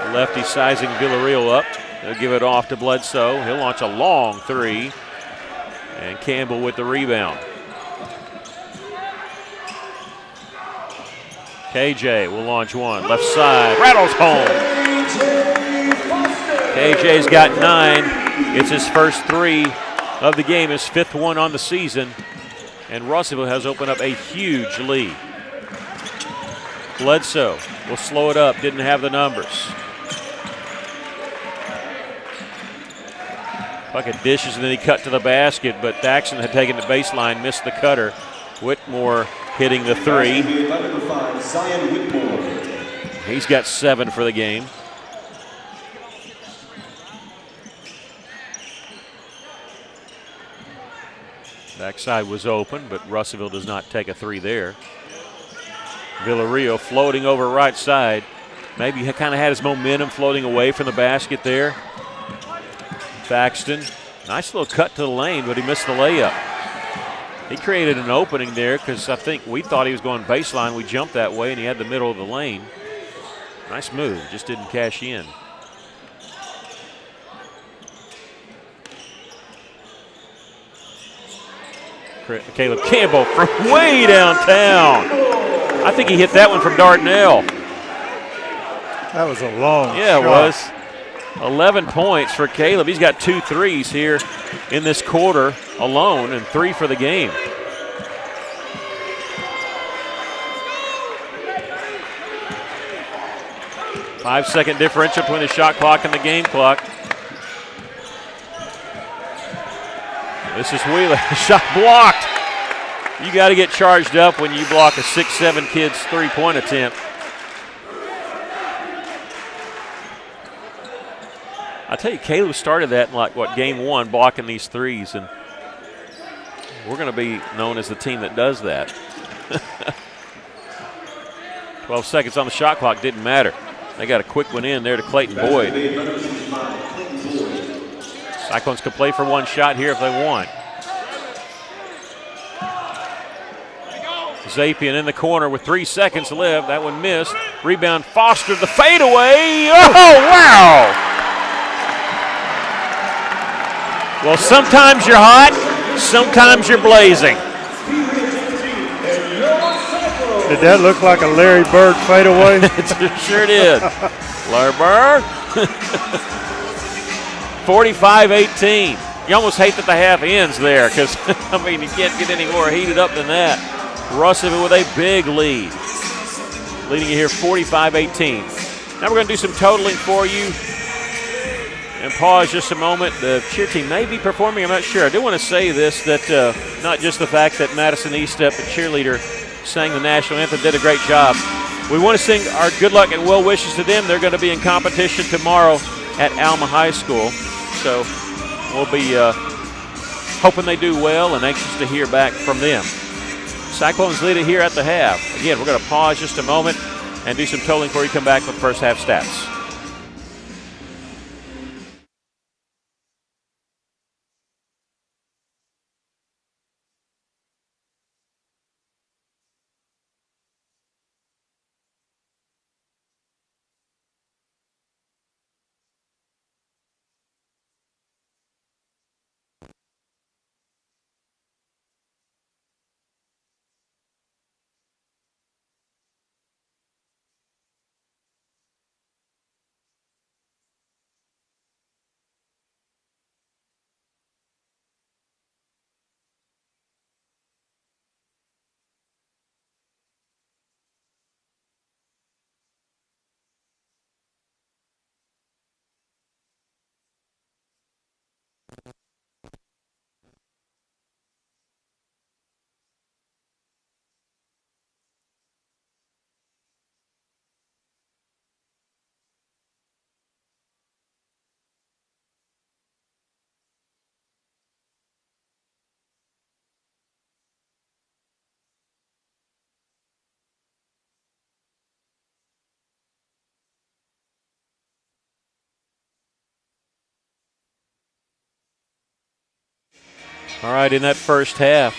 The lefty sizing Villarreal up. They'll give it off to Bledsoe. He'll launch a long 3. And Campbell with the rebound. KJ will launch one. Left side. Rattles home. KJ's got 9. It's his first 3 of the game. His 5th one on the season. And Russellville has opened up a huge lead. Bledsoe will slow it up. Didn't have the numbers. Bucket dishes, and then he cut to the basket, but Thaxton had taken the baseline, missed the cutter. Whitmore hitting the 3. He's got 7 for the game. Backside was open, but Russellville does not take a 3 there. Villarreal floating over right side. Maybe he kind of had his momentum floating away from the basket there. Thaxton, nice little cut to the lane, but he missed the layup. He created an opening there because I think we thought he was going baseline. We jumped that way, and he had the middle of the lane. Nice move, just didn't cash in. Caleb Campbell from way downtown. I think he hit that one from Dardanelle. That was a long shot. Yeah, it was. 11 points for Caleb. He's got 2 threes here in this quarter alone and 3 for the game. Five-second differential between the shot clock and the game clock. This is Wheeler. Shot blocked. You got to get charged up when you block a 6'7" kid's three-point attempt. I tell you, Caleb started that in game 1, blocking these threes, and we're going to be known as the team that does that. 12 seconds on the shot clock, didn't matter. They got a quick one in there to Clayton Boyd. Cyclones can play for one shot here if they want. Zapian in the corner with 3 seconds to live. That one missed. Rebound Foster, the fadeaway. Oh, wow! Well, sometimes you're hot, sometimes you're blazing. Did that look like a Larry Bird fadeaway? It sure did. Larry Bird. 45-18. You almost hate that the half ends there because, I mean, you can't get any more heated up than that. Russellville with a big lead. Leading you here 45-18. Now we're going to do some totaling for you. And pause just a moment. The cheer team may be performing. I'm not sure. I do want to say this, that not just the fact that Madison Eastep, the cheerleader, sang the national anthem, did a great job. We want to sing our good luck and well wishes to them. They're going to be in competition tomorrow at Alma High School. So we'll be hoping they do well and anxious to hear back from them. Cyclones lead it here at the half. Again, we're going to pause just a moment and do some totaling before you come back with first half stats. All right, in that first half,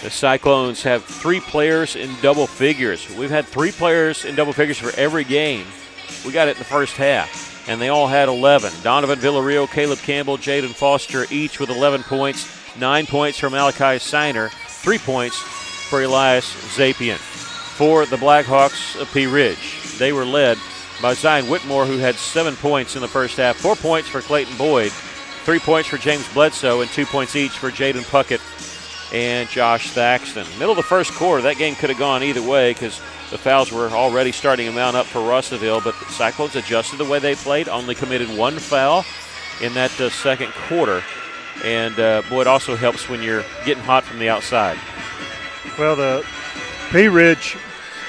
the Cyclones have 3 players in double figures. We've had 3 players in double figures for every game. We got it in the first half, and they all had 11. Donovan Villarreal, Caleb Campbell, Jaden Foster, each with 11 points. 9 points from Malachi Siner, 3 points for Elias Zapian. For the Blackhawks of Pea Ridge, they were led by Zion Whitmore, who had 7 points in the first half. 4 points for Clayton Boyd, 3 points for James Bledsoe, and 2 points each for Jaden Puckett and Josh Thaxton. Middle of the first quarter, that game could have gone either way because the fouls were already starting to mount up for Russellville, but the Cyclones adjusted the way they played, only committed 1 foul in that second quarter. And, boy, it also helps when you're getting hot from the outside. Well, the Pea Ridge,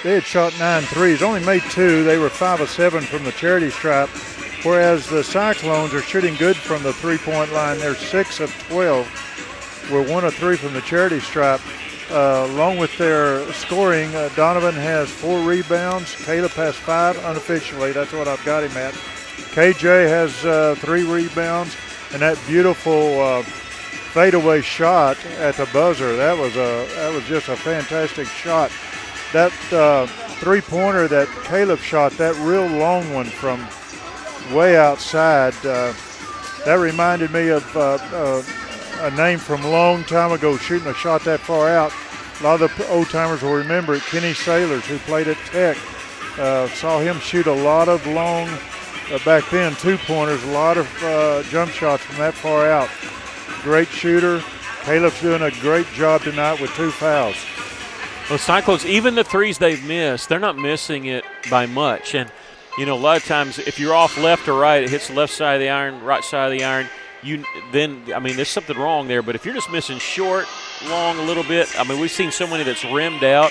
they had shot 9 threes, only made 2. They were 5 of 7 from the charity stripe, whereas the Cyclones are shooting good from the three-point line. They're 6 of 12. We're 1 of 3 from the charity stripe. Along with their scoring, Donovan has 4 rebounds. Caleb has 5 unofficially. That's what I've got him at. KJ has 3 rebounds. And that beautiful fadeaway shot at the buzzer, that was just a fantastic shot. That three-pointer that Caleb shot, that real long one from way outside, that reminded me of a name from a long time ago, shooting a shot that far out. A lot of the old-timers will remember it. Kenny Sailors, who played at Tech, saw him shoot a lot of long, back then, 2-pointers, a lot of jump shots from that far out. Great shooter. Caleb's doing a great job tonight with 2 fouls. Well, Cyclones, even the threes they've missed, they're not missing it by much. And, you know, a lot of times if you're off left or right, it hits the left side of the iron, right side of the iron, there's something wrong there. But if you're just missing short, long a little bit, we've seen so many that's rimmed out.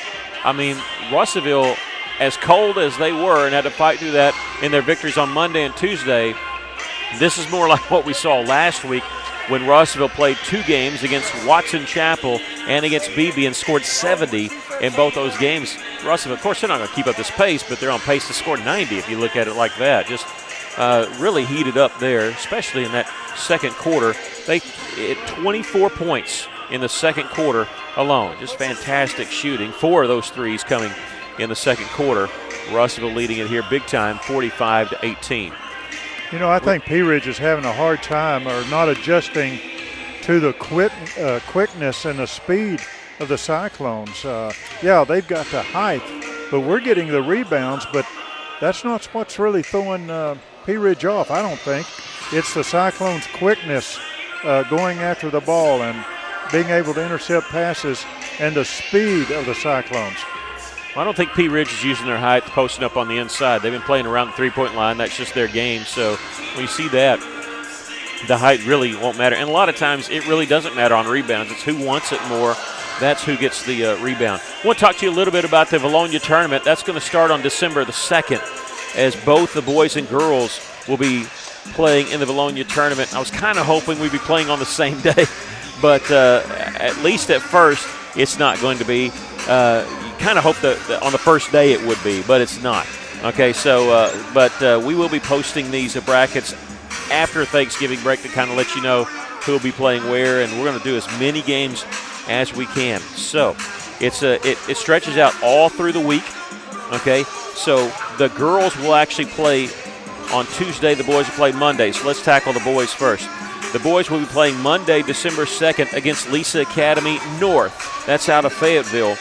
Russellville, as cold as they were and had to fight through that in their victories on Monday and Tuesday, this is more like what we saw last week when Russellville played 2 games against Watson Chapel and against Beebe and scored 70 in both those games. Russellville, of course, they're not going to keep up this pace, but they're on pace to score 90 if you look at it like that. Just really heated up there, especially in that second quarter. They hit 24 points in the second quarter alone. Just fantastic shooting. 4 of those threes coming in the second quarter. Russellville leading it here big time, 45-18. You know, I think Pea Ridge is having a hard time or not adjusting to the quickness and the speed of the Cyclones. Yeah, they've got the height, but we're getting the rebounds, but that's not what's really throwing Pea Ridge off, I don't think. It's the Cyclones' quickness going after the ball and being able to intercept passes and the speed of the Cyclones. Well, I don't think Pea Ridge is using their height posting up on the inside. They've been playing around the three-point line. That's just their game. So when you see that, the height really won't matter. And a lot of times it really doesn't matter on rebounds. It's who wants it more. That's who gets the rebound. I want to talk to you a little bit about the Valonia tournament. That's going to start on December the 2nd as both the boys and girls will be playing in the Valonia tournament. I was kind of hoping we'd be playing on the same day, but at least at first it's not going to be. You kind of hope that on the first day it would be, but it's not. Okay, so we will be posting these brackets after Thanksgiving break to kind of let you know who will be playing where, and we're going to do as many games as we can. So it stretches out all through the week. Okay, so the girls will actually play on Tuesday. The boys will play Monday. So let's tackle the boys first. The boys will be playing Monday, December 2nd against Lisa Academy North. That's out of Fayetteville.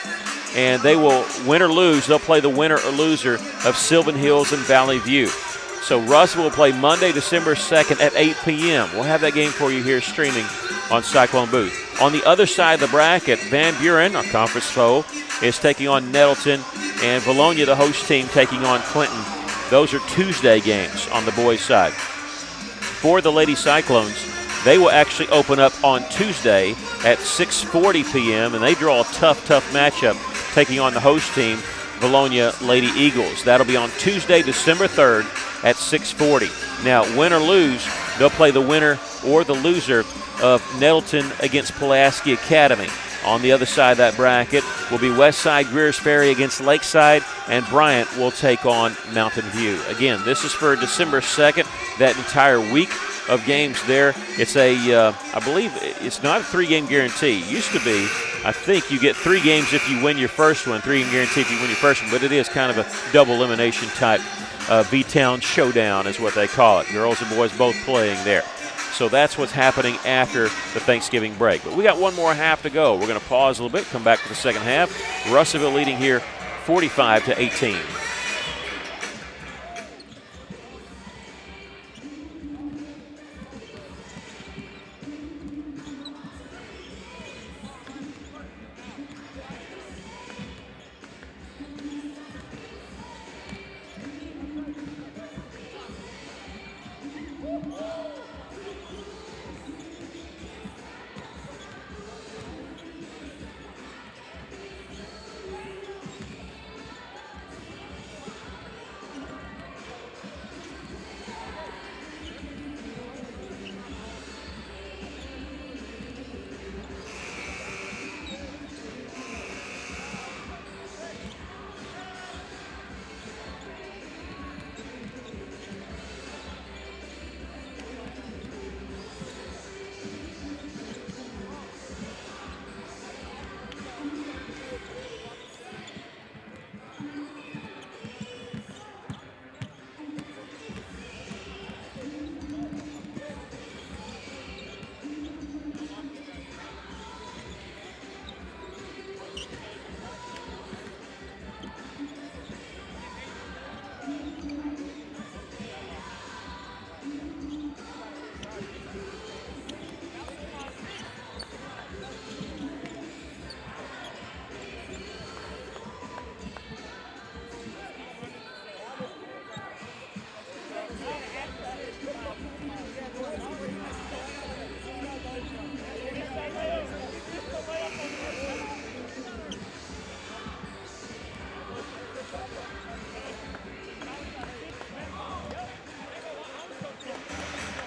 And they will win or lose. They'll play the winner or loser of Sylvan Hills and Valley View. So Russell will play Monday, December 2nd at 8 p.m. We'll have that game for you here streaming on Cyclone Booth. On the other side of the bracket, Van Buren, our conference foe, is taking on Nettleton, and Valonia, the host team, taking on Clinton. Those are Tuesday games on the boys' side. For the Lady Cyclones, they will actually open up on Tuesday at 6:40 p.m., and they draw a tough matchup taking on the host team, Valonia Lady Eagles. That'll be on Tuesday, December 3rd at 6:40. Now, win or lose, they'll play the winner or the loser of Nettleton against Pulaski Academy. On the other side of that bracket will be Westside Greers Ferry against Lakeside, and Bryant will take on Mountain View. Again, this is for December 2nd, that entire week of games there. It's I believe it's not a 3-game guarantee. It used to be, I think you get 3 games if you win your first one, 3-game guarantee if you win your first one, but it is kind of a double elimination type V-Town showdown is what they call it. Girls and boys both playing there. So that's what's happening after the Thanksgiving break. But we got one more half to go. We're going to pause a little bit, come back to the second half. Russellville leading here 45-18.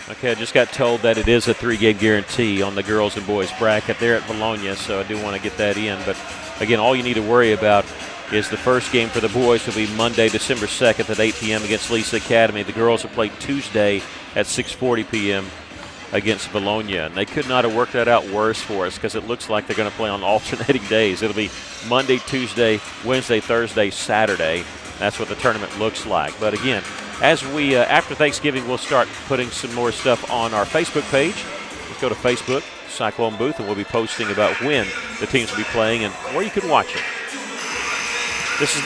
Okay, I just got told that it is a 3-game guarantee on the girls and boys bracket there at Bologna, so I do want to get that in. But, again, all you need to worry about is the first game for the boys will be Monday, December 2nd at 8 p.m. against Lisa Academy. The girls will play Tuesday at 6:40 p.m. against Bologna. And they could not have worked that out worse for us because it looks like they're going to play on alternating days. It'll be Monday, Tuesday, Wednesday, Thursday, Saturday. That's what the tournament looks like. But, again, as we, after Thanksgiving, we'll start putting some more stuff on our Facebook page. Let's go to Facebook, Cyclone Booth, and we'll be posting about when the teams will be playing and where you can watch it. This is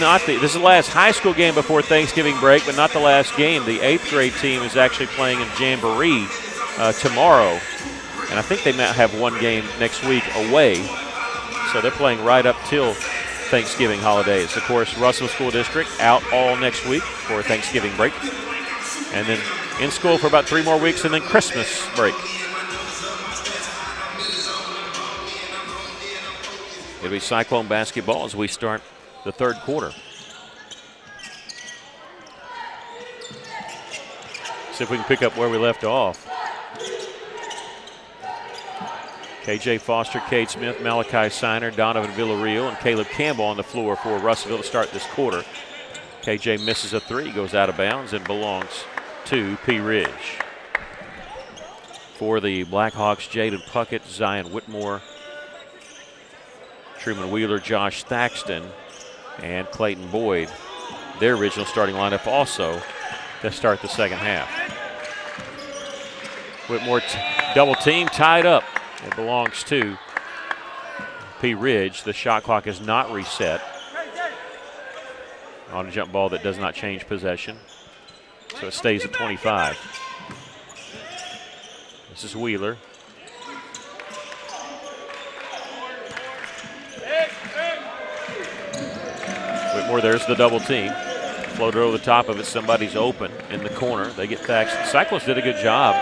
the last high school game before Thanksgiving break, but not the last game. The 8th grade team is actually playing in Jamboree tomorrow, and I think they might have one game next week away. So they're playing right up till Thanksgiving holidays. Of course, Russell School District out all next week for Thanksgiving break. And then in school for about 3 more weeks and then Christmas break. It'll be Cyclone basketball as we start the third quarter. See if we can pick up where we left off. KJ Foster, Cade Smith, Malachi Siner, Donovan Villarreal, and Caleb Campbell on the floor for Russellville to start this quarter. KJ misses a 3, goes out of bounds, and belongs to Pea Ridge. For the Blackhawks, Jaden Puckett, Zion Whitmore, Truman Wheeler, Josh Thaxton, and Clayton Boyd. Their original starting lineup also to start the second half. Whitmore double team, tied up. It belongs to Pea Ridge. The shot clock is not reset on a jump ball that does not change possession. So it stays at 25. This is Wheeler. Whitmore, there's the double team. Floater over the top of it. Somebody's open in the corner. They get Thaxton. Cyclones did a good job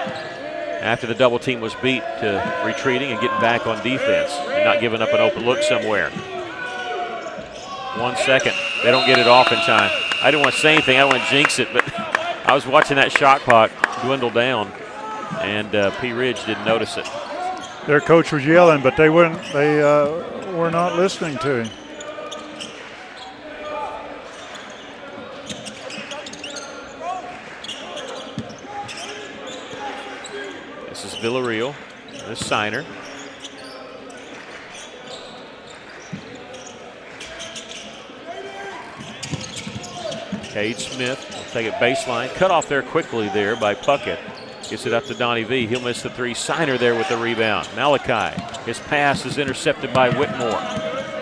after the double team was beat to retreating and getting back on defense and not giving up an open look somewhere. 1 second. They don't get it off in time. I didn't want to say anything. I don't want to jinx it, but I was watching that shot clock dwindle down, and Pea Ridge didn't notice it. Their coach was yelling, but they were not listening to him. This is Villarreal. This Signer. Cade Smith will take it baseline. Cut off there quickly there by Puckett. Gets it up to Donnie V. He'll miss the three. Signer there with the rebound. Malachi. His pass is intercepted by Whitmore.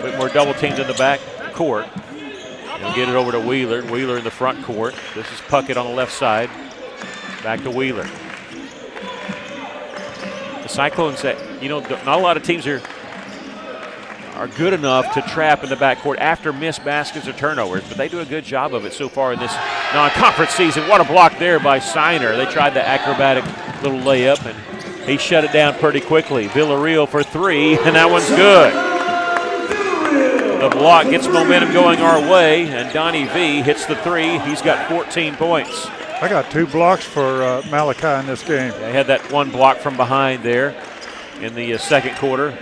Whitmore double teamed in the back court. He'll get it over to Wheeler. Wheeler in the front court. This is Puckett on the left side. Back to Wheeler. The Cyclones, not a lot of teams here are good enough to trap in the backcourt after missed baskets or turnovers, but they do a good job of it so far in this non-conference season. What a block there by Signer. They tried the acrobatic little layup, and he shut it down pretty quickly. Villarreal for three, and that one's good. The block gets momentum going our way, and Donnie V hits the three. He's got 14 points. I got 2 blocks for Malachi in this game. They had that one block from behind there in the second quarter.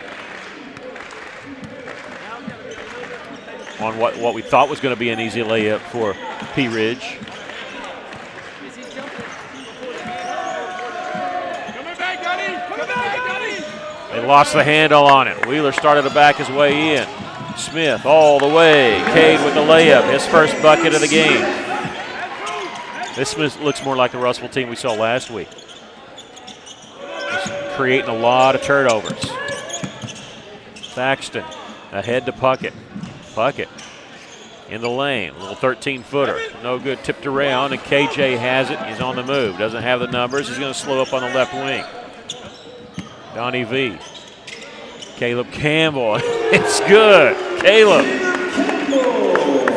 On what we thought was going to be an easy layup for Pea Ridge. They lost the handle on it. Wheeler started to back his way in. Smith all the way. Cade with the layup, his first bucket of the game. This looks more like the Russell team we saw last week. Just creating a lot of turnovers. Thaxton ahead to Puckett. Puckett in the lane, little 13-footer. No good, tipped around, and KJ has it. He's on the move, doesn't have the numbers. He's going to slow up on the left wing. Donnie V. Caleb Campbell, it's good. Caleb,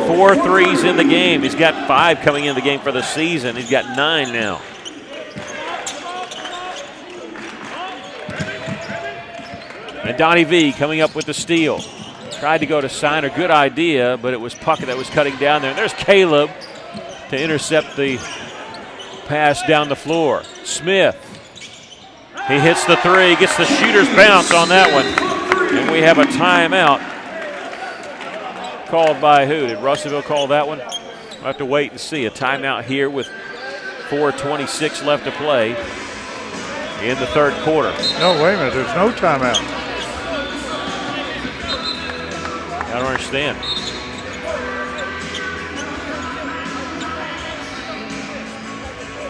4 threes in the game. He's got 5 coming in the game for the season. He's got 9 now. And Donnie V coming up with the steal. Tried to go to Signer, good idea, but it was Puckett that was cutting down there. And there's Caleb to intercept the pass down the floor. Smith, he hits the three, gets the shooter's bounce on that one. And we have a timeout called by who? Did Russellville call that one? We'll have to wait and see. A timeout here with 4:26 left to play in the third quarter. No, wait a minute, there's no timeout. I don't understand.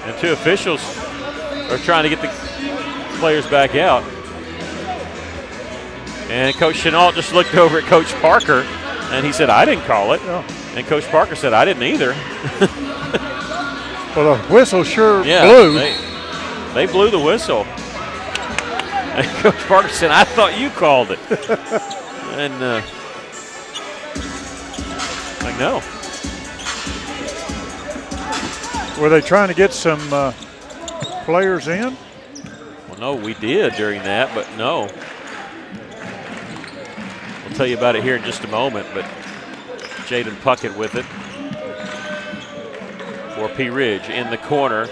And 2 officials are trying to get the players back out. And Coach Chenault just looked over at Coach Parker, and he said, I didn't call it. No. And Coach Parker said, I didn't either. Well, the whistle sure Yeah, blew. They blew the whistle. And Coach Parker said, I thought you called it. And no. Were they trying to get some players in? Well, no, we did during that, but no. We'll tell you about it here in just a moment, but Jaden Puckett with it for Pea Ridge in the corner.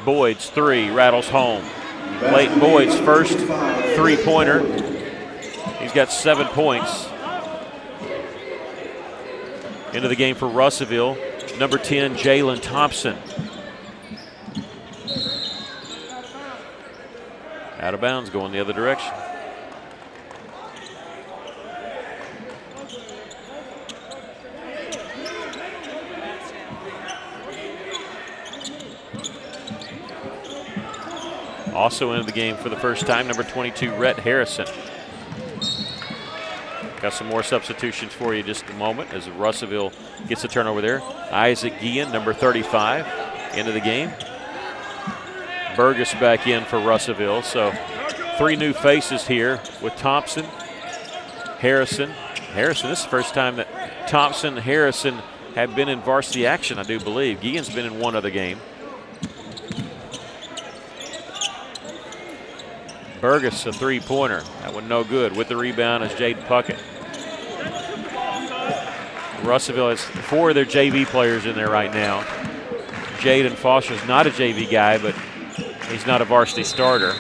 Boyd's three rattles home. Leighton Boyd's first three-pointer. He's got 7 points. Into the game for Russellville, number 10, Jalen Thompson. Out of bounds, going the other direction. Also into the game for the first time, number 22, Rhett Harrison. Got some more substitutions for you in just a moment as Russellville gets the turnover there. Isaac Guillen, number 35, into the game. Burgess back in for Russellville. So 3 new faces here with Thompson, Harrison. This is the first time that Thompson and Harrison have been in varsity action, I do believe. Guillen's been in one other game. Burgess, a three-pointer. That one no good. With the rebound is Jaden Puckett. Russellville has 4 of their JV players in there right now. Jaden Foster's not a JV guy, but he's not a varsity starter.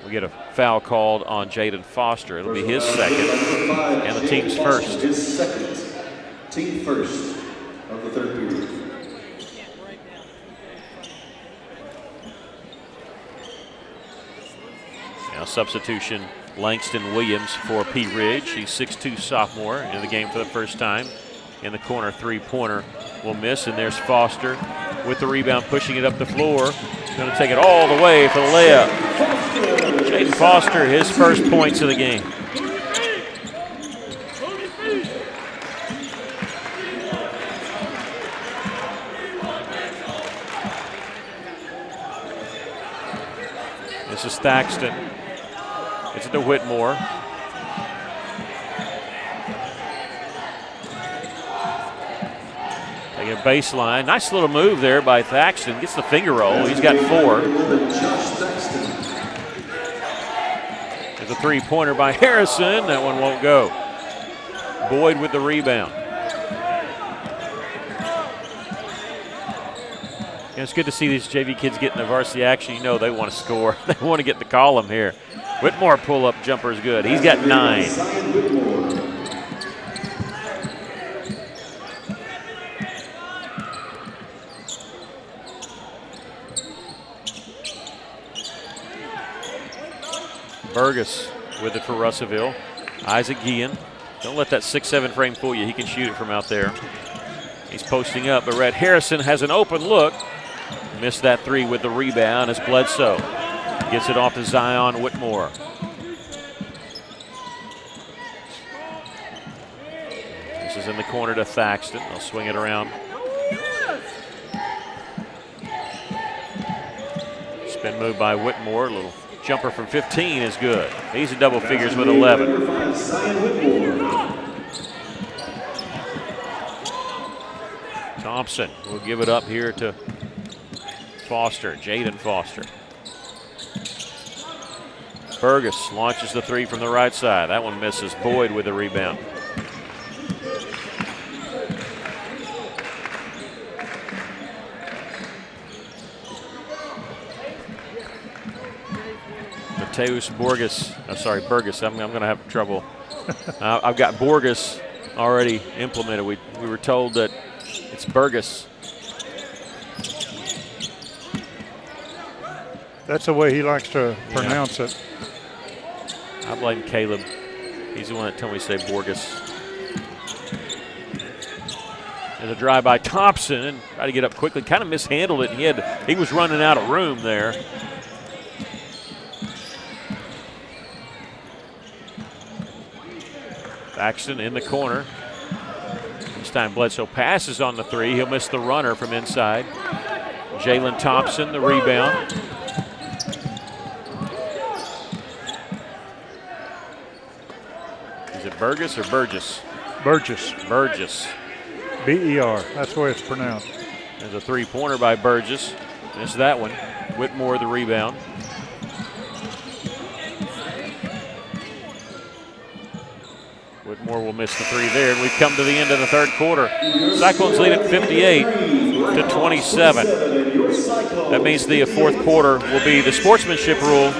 We get a foul called on Jaden Foster. It'll be his second and the team's first. His second, team first of the third period. Now substitution, Langston Williams for Pea Ridge. He's 6'2" sophomore in the game for the first time. In the corner, three-pointer will miss, and there's Foster with the rebound, pushing it up the floor. Going to take it all the way for the layup. Jaden Foster, his first points of the game. This is Thaxton. It's to Whitmore. Taking a baseline. Nice little move there by Thaxton. Gets the finger roll. He's got 4. There's a three-pointer by Harrison. That one won't go. Boyd with the rebound. It's good to see these JV kids getting the varsity action. You know they want to score. They want to get the column here. Whitmore pull-up jumper is good. He's got 9. Burgess with it for Russellville. Isaac Guillen. Don't let that 6'7" frame fool you. He can shoot it from out there. He's posting up, but Red Harrison has an open look. Missed that 3 with the rebound as Bledsoe gets it off to Zion Whitmore. This is in the corner to Thaxton. They'll swing it around. Spin move by Whitmore. A little jumper from 15 is good. He's in double figures with 11. Thompson will give it up here to Foster, Jaden Foster. Burgess launches the 3 from the right side. That one misses. Boyd with the rebound. Mateus Burgess. I'm going to have trouble. I've got Burgess already implemented. We were told that it's Burgess. That's the way he likes to pronounce it. I blame Caleb. He's the one that told me to say Burgess. There's a drive by Thompson and tried to get up quickly. Kind of mishandled it. He was running out of room there. Thaxton in the corner. This time Bledsoe passes on the 3. He'll miss the runner from inside. Jalen Thompson, the rebound. Is it Burgess or Burgess? Burgess. Burgess. B-E-R. That's the way it's pronounced. There's a three-pointer by Burgess. Missed that one. Whitmore the rebound. Whitmore will miss the 3 there, and we've come to the end of the third quarter. Cyclones lead at 58-27. That means the fourth quarter will be the sportsmanship rule.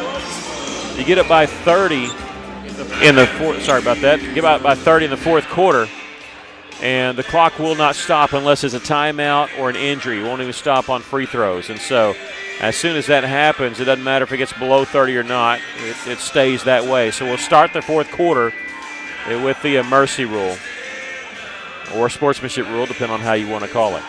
You get it by 30 in the fourth. Sorry about that. Get it by 30 in the fourth quarter, and the clock will not stop unless there's a timeout or an injury. It won't even stop on free throws. And so, as soon as that happens, it doesn't matter if it gets below 30 or not. It stays that way. So we'll start the fourth quarter with the mercy rule or sportsmanship rule, depending on how you want to call it.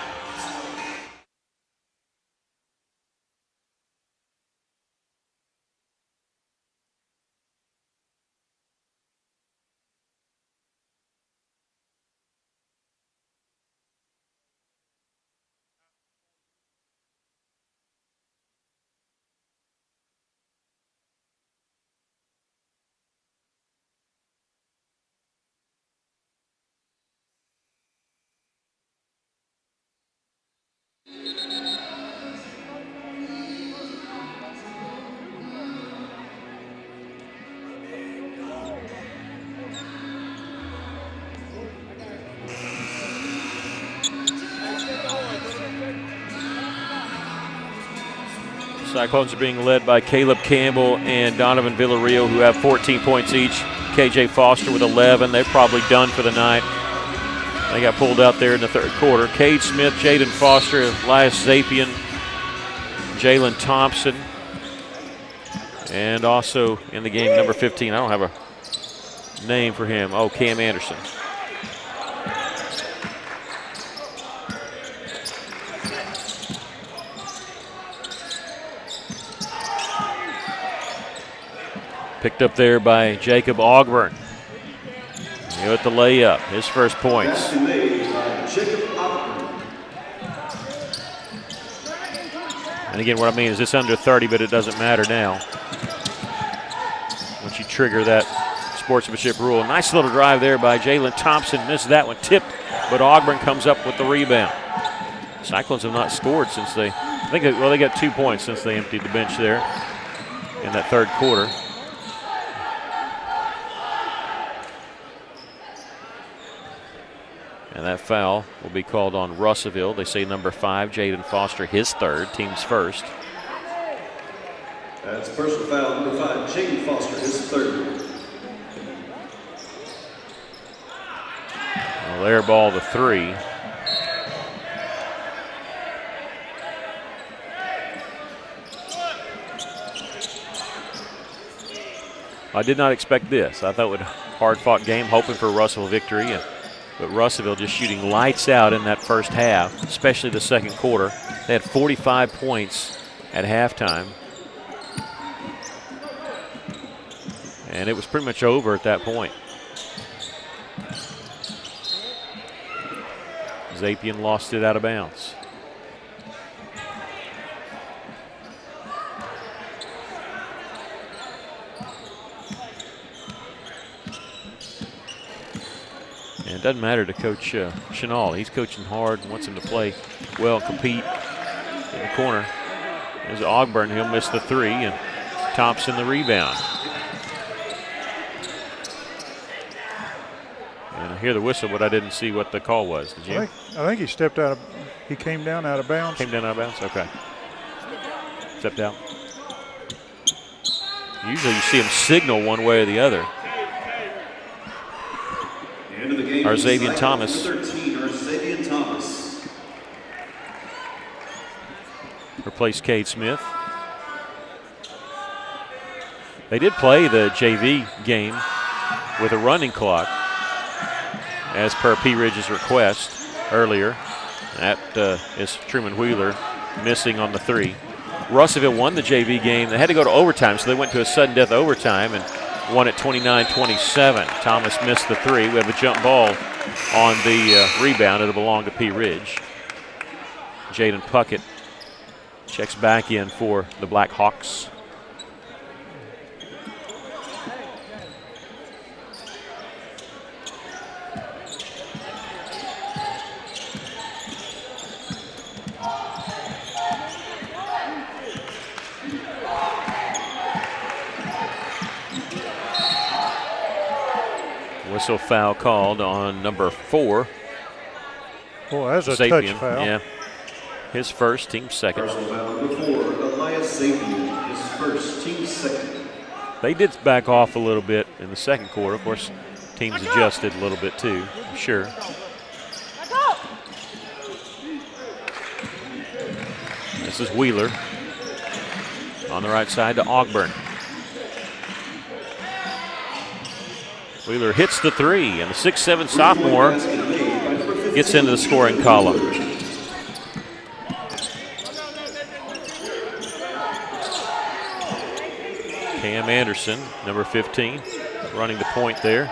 Cyclones are being led by Caleb Campbell and Donovan Villarreal, who have 14 points each. KJ Foster with 11. They're probably done for the night. They got pulled out there in the third quarter. Cade Smith, Jaden Foster, Elias Zapian, Jalen Thompson. And also in the game, number 15. I don't have a name for him. Oh, Cam Anderson. Picked up there by Jacob Ogburn. With the layup, his first points. And again, what I mean is it's under 30, but it doesn't matter now. Once you trigger that sportsmanship rule. Nice little drive there by Jalen Thompson. Missed that one, tipped, but Ogburn comes up with the rebound. Cyclones have not scored since they got 2 points since they emptied the bench there in that third quarter. And that foul will be called on Russellville. They say number 5, Jaden Foster, his third, team's first. That's personal foul, number 5, Jaden Foster, his third. Well, air ball to 3. I did not expect this. I thought it would hard-fought game, hoping for a Russellville victory. But Russellville just shooting lights out in that first half, especially the second quarter. They had 45 points at halftime. And it was pretty much over at that point. Zapian lost it out of bounds. And it doesn't matter to Coach Chenal. He's coaching hard and wants him to play well, compete in the corner. There's Ogburn. He'll miss the 3, and Thompson the rebound. And I hear the whistle, but I didn't see what the call was. Did you? I think he stepped out. He came down out of bounds. Came down out of bounds? Okay. Stepped out. Usually you see him signal one way or the other. Arzavian Thomas. 13, Arzavian Thomas. Replaced Cade Smith. They did play the JV game with a running clock as per Pea Ridge's request earlier. That is Truman Wheeler missing on the 3. Russellville won the JV game. They had to go to overtime, so they went to a sudden death overtime and won at 29-27. Thomas missed the 3. We have a jump ball on the rebound. It'll belong to Pea Ridge. Jaden Puckett checks back in for the Black Hawks. Whistle foul called on number 4. Oh, that's a Sapien. touch foul. Yeah. His first, team second. Personal foul number 4, Elias Sapien, his first, team second. They did back off a little bit in the second quarter. Of course, teams adjusted a little bit too, I'm sure. This is Wheeler on the right side to Ogburn. Wheeler hits the 3, and the 6'7" sophomore gets into the scoring column. Cam Anderson, number 15, running the point there.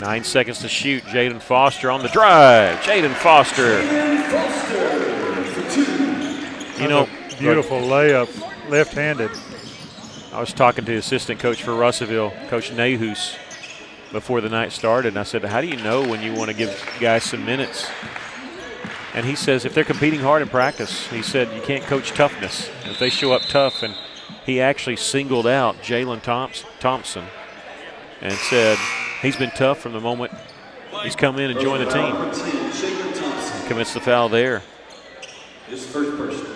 Nine seconds to shoot. Jaden Foster on the drive. Jaden Foster. You know, beautiful layup, left-handed. I was talking to the assistant coach for Russellville, Coach Nahus, before the night started, and I said, how do you know when you want to give guys some minutes? And he says if they're competing hard in practice, he said you can't coach toughness. If they show up tough, and he actually singled out Jalen Thompson and said he's been tough from the moment he's come in and joined the team. Commits the foul there. His first person.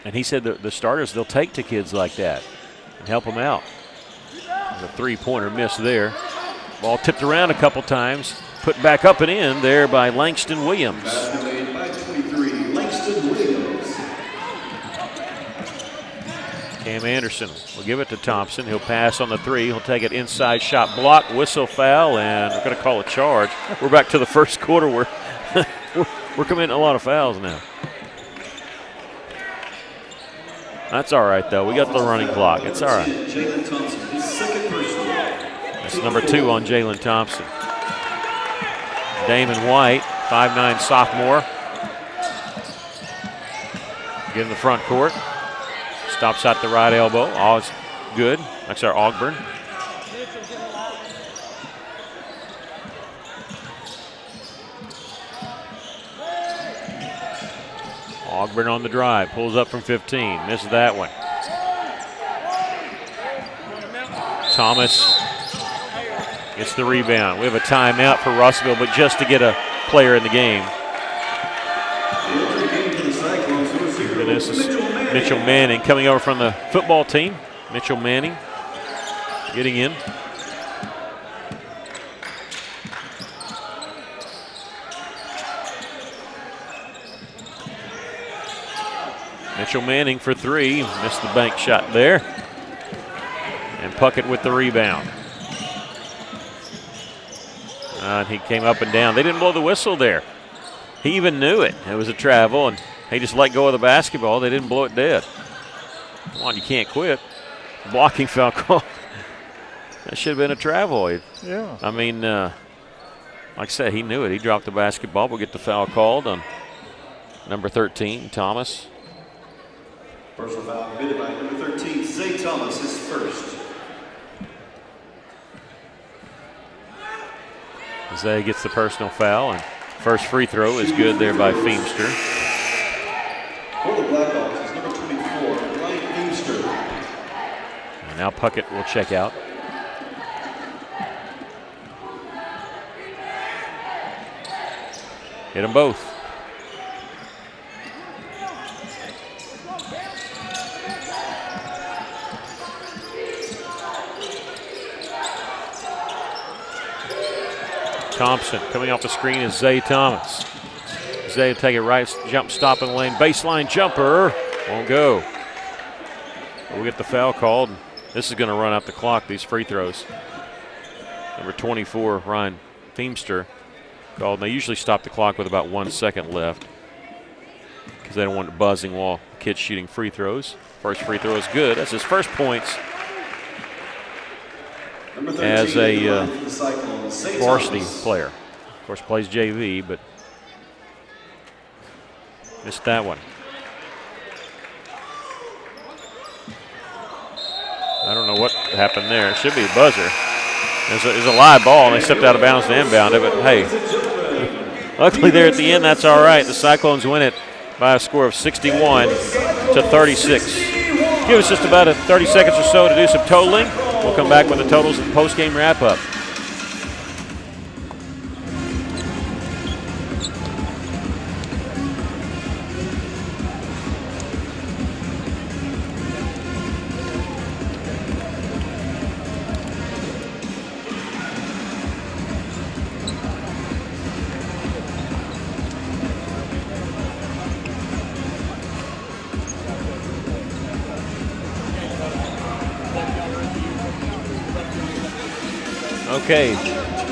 And he said the starters, they'll take to kids like that and help them out. The three-pointer miss there. Ball tipped around a couple times, put back up and in there by Langston Williams. Basket made by 23, Langston Williams. Cam Anderson will give it to Thompson. He'll pass on the three. He'll take it inside, shot block, whistle, foul, and we're going to call a charge. We're back to the first quarter where we're committing a lot of fouls now. That's all right, though. We got the running clock. It's all right. Jalen Thompson, his second personal. That's number 2 on Jalen Thompson. Damon White, 5'9" sophomore. Get in the front court. Stops at the right elbow. All's good. That's our Ogburn. Ogburn on the drive. Pulls up from 15. Misses that one. Thomas gets the rebound. We have a timeout for Russellville, but just to get a player in the game. And this is Mitchell Manning coming over from the football team. Mitchell Manning getting in. Mitchell Manning for 3. Missed the bank shot there. And Puckett with the rebound. And he came up and down. They didn't blow the whistle there. He even knew it. It was a travel, and he just let go of the basketball. They didn't blow it dead. Come on, you can't quit. Blocking foul call. That should have been a travel. Yeah. I mean, like I said, he knew it. He dropped the basketball. We'll get the foul called on number 13, Thomas. Personal foul committed by number 13, Zay Thomas, his first. Zay gets the personal foul, and first free throw is good there by Feemster. For the Blackhawks is number 24, Ryan Feemster. And now Puckett will check out. Hit them both. Thompson coming off the screen is Zay Thomas. Zay will take it right, jump, stop in the lane, baseline jumper, won't go. But we'll get the foul called. This is going to run out the clock, these free throws. Number 24, Ryan Feemster, called. They usually stop the clock with about 1 second left because they don't want it buzzing while the kid's shooting free throws. First free throw is good. That's his first points as a varsity player. Of course, plays JV, but missed that one. I don't know what happened there. It should be a buzzer. There's a live ball, and they stepped out of bounds to inbound it, but hey, luckily there at the end, that's all right. The Cyclones win it by a score of 61 to 36. Give us just about 30 seconds or so to do some totaling. We'll come back with the totals and post-game wrap-up. Okay,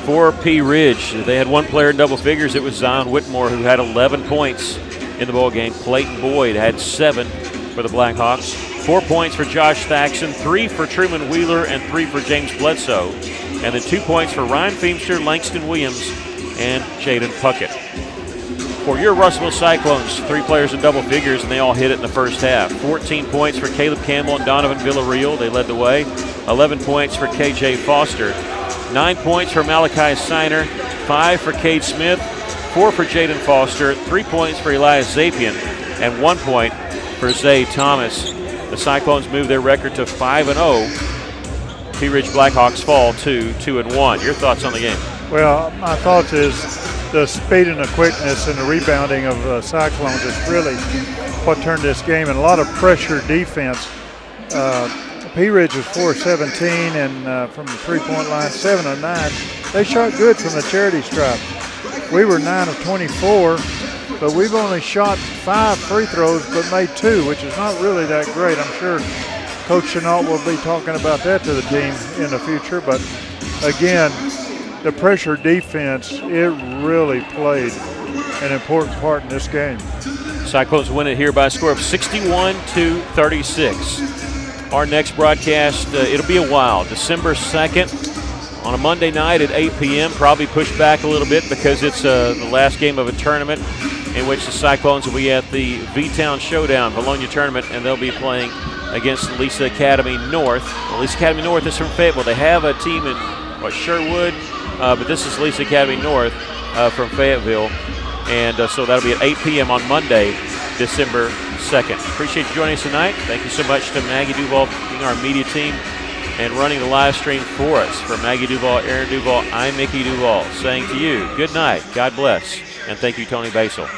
for Pea Ridge, they had one player in double figures. It was Zion Whitmore, who had 11 points in the ball game. Clayton Boyd had 7 for the Blackhawks. 4 points for Josh Thaxton, 3 for Truman Wheeler, and 3 for James Bledsoe. And then 2 points for Ryan Feemster, Langston Williams, and Jaden Puckett. For your Russellville Cyclones, 3 players in double figures, and they all hit it in the first half. 14 points for Caleb Campbell and Donovan Villarreal. They led the way. 11 points for KJ Foster. 9 points for Malachi Steiner, 5 for Cade Smith, 4 for Jaden Foster, 3 points for Elias Zapian, and 1 point for Zay Thomas. The Cyclones move their record to 5-0. Pea Ridge Blackhawks fall to 2-1. Your thoughts on the game? Well, my thoughts is the speed and the quickness and the rebounding of Cyclones is really what turned this game, and a lot of pressure defense. Pea Ridge was 4-17, and from the three-point line, 7 of 9. They shot good from the charity stripe. We were 9 of 24, but we've only shot 5 free throws, but made 2, which is not really that great. I'm sure Coach Chenault will be talking about that to the team in the future. But again, the pressure defense, it really played an important part in this game. Cyclones win it here by a score of 61-36. Our next broadcast, it'll be a while, December 2nd on a Monday night at 8 p.m. Probably pushed back a little bit because it's the last game of a tournament in which the Cyclones will be at the V-Town Showdown Bologna tournament, and they'll be playing against Lisa Academy North. Well, Lisa Academy North is from Fayetteville. They have a team in Sherwood, but this is Lisa Academy North from Fayetteville. And so that'll be at 8 p.m. on Monday, December 2nd. Appreciate you joining us tonight. Thank you so much to Maggie Duval being our media team and running the live stream for us. For Maggie Duval, Aaron Duval, I'm Mickey Duval, saying to you, good night, God bless, and thank you, Tony Basel.